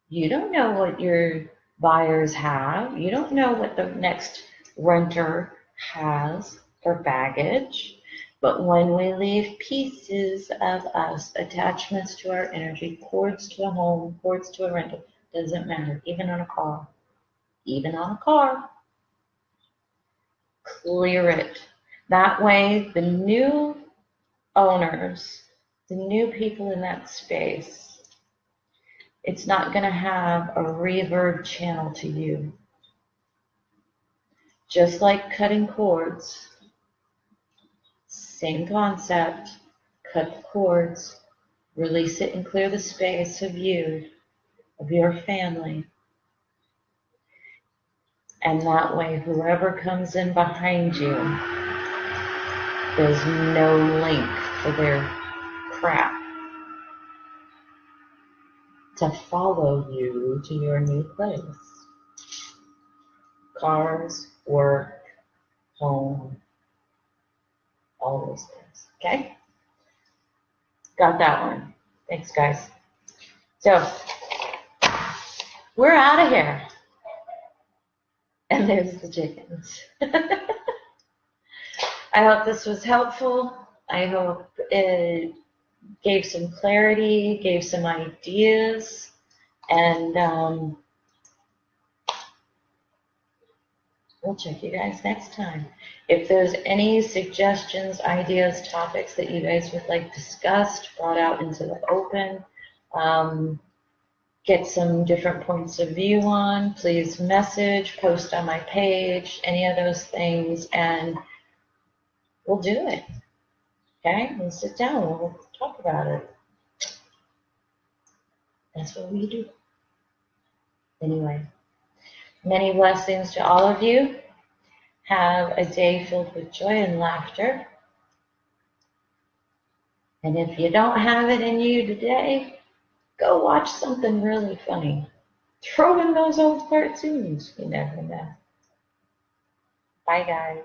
you don't know what your buyers have. You don't know what the next renter has for baggage. But when we leave pieces of us, attachments to our energy, cords to a home, cords to a rental, doesn't matter, even on a car, clear it. That way, the new owners, the new people in that space, it's not going to have a reverb channel to you. Just like cutting cords, same concept, cut the cords, release it and clear the space of you, of your family. And that way, whoever comes in behind you, there's no link for their crap to follow you to your new place. Cars, work, home, all those things. Okay? Got that one. Thanks, guys. So, we're out of here. And there's the chickens. I hope this was helpful. I hope it gave some clarity, gave some ideas, and we'll check you guys next time. If there's any suggestions, ideas, topics that you guys would like discussed, brought out into the open, get some different points of view on, please message, post on my page, any of those things, and we'll do it. Okay? We'll sit down, we'll talk about it. That's what we do. Anyway, many blessings to all of you. Have a day filled with joy and laughter. And if you don't have it in you today, go watch something really funny. Throw in those old cartoons. You never know. Bye, guys.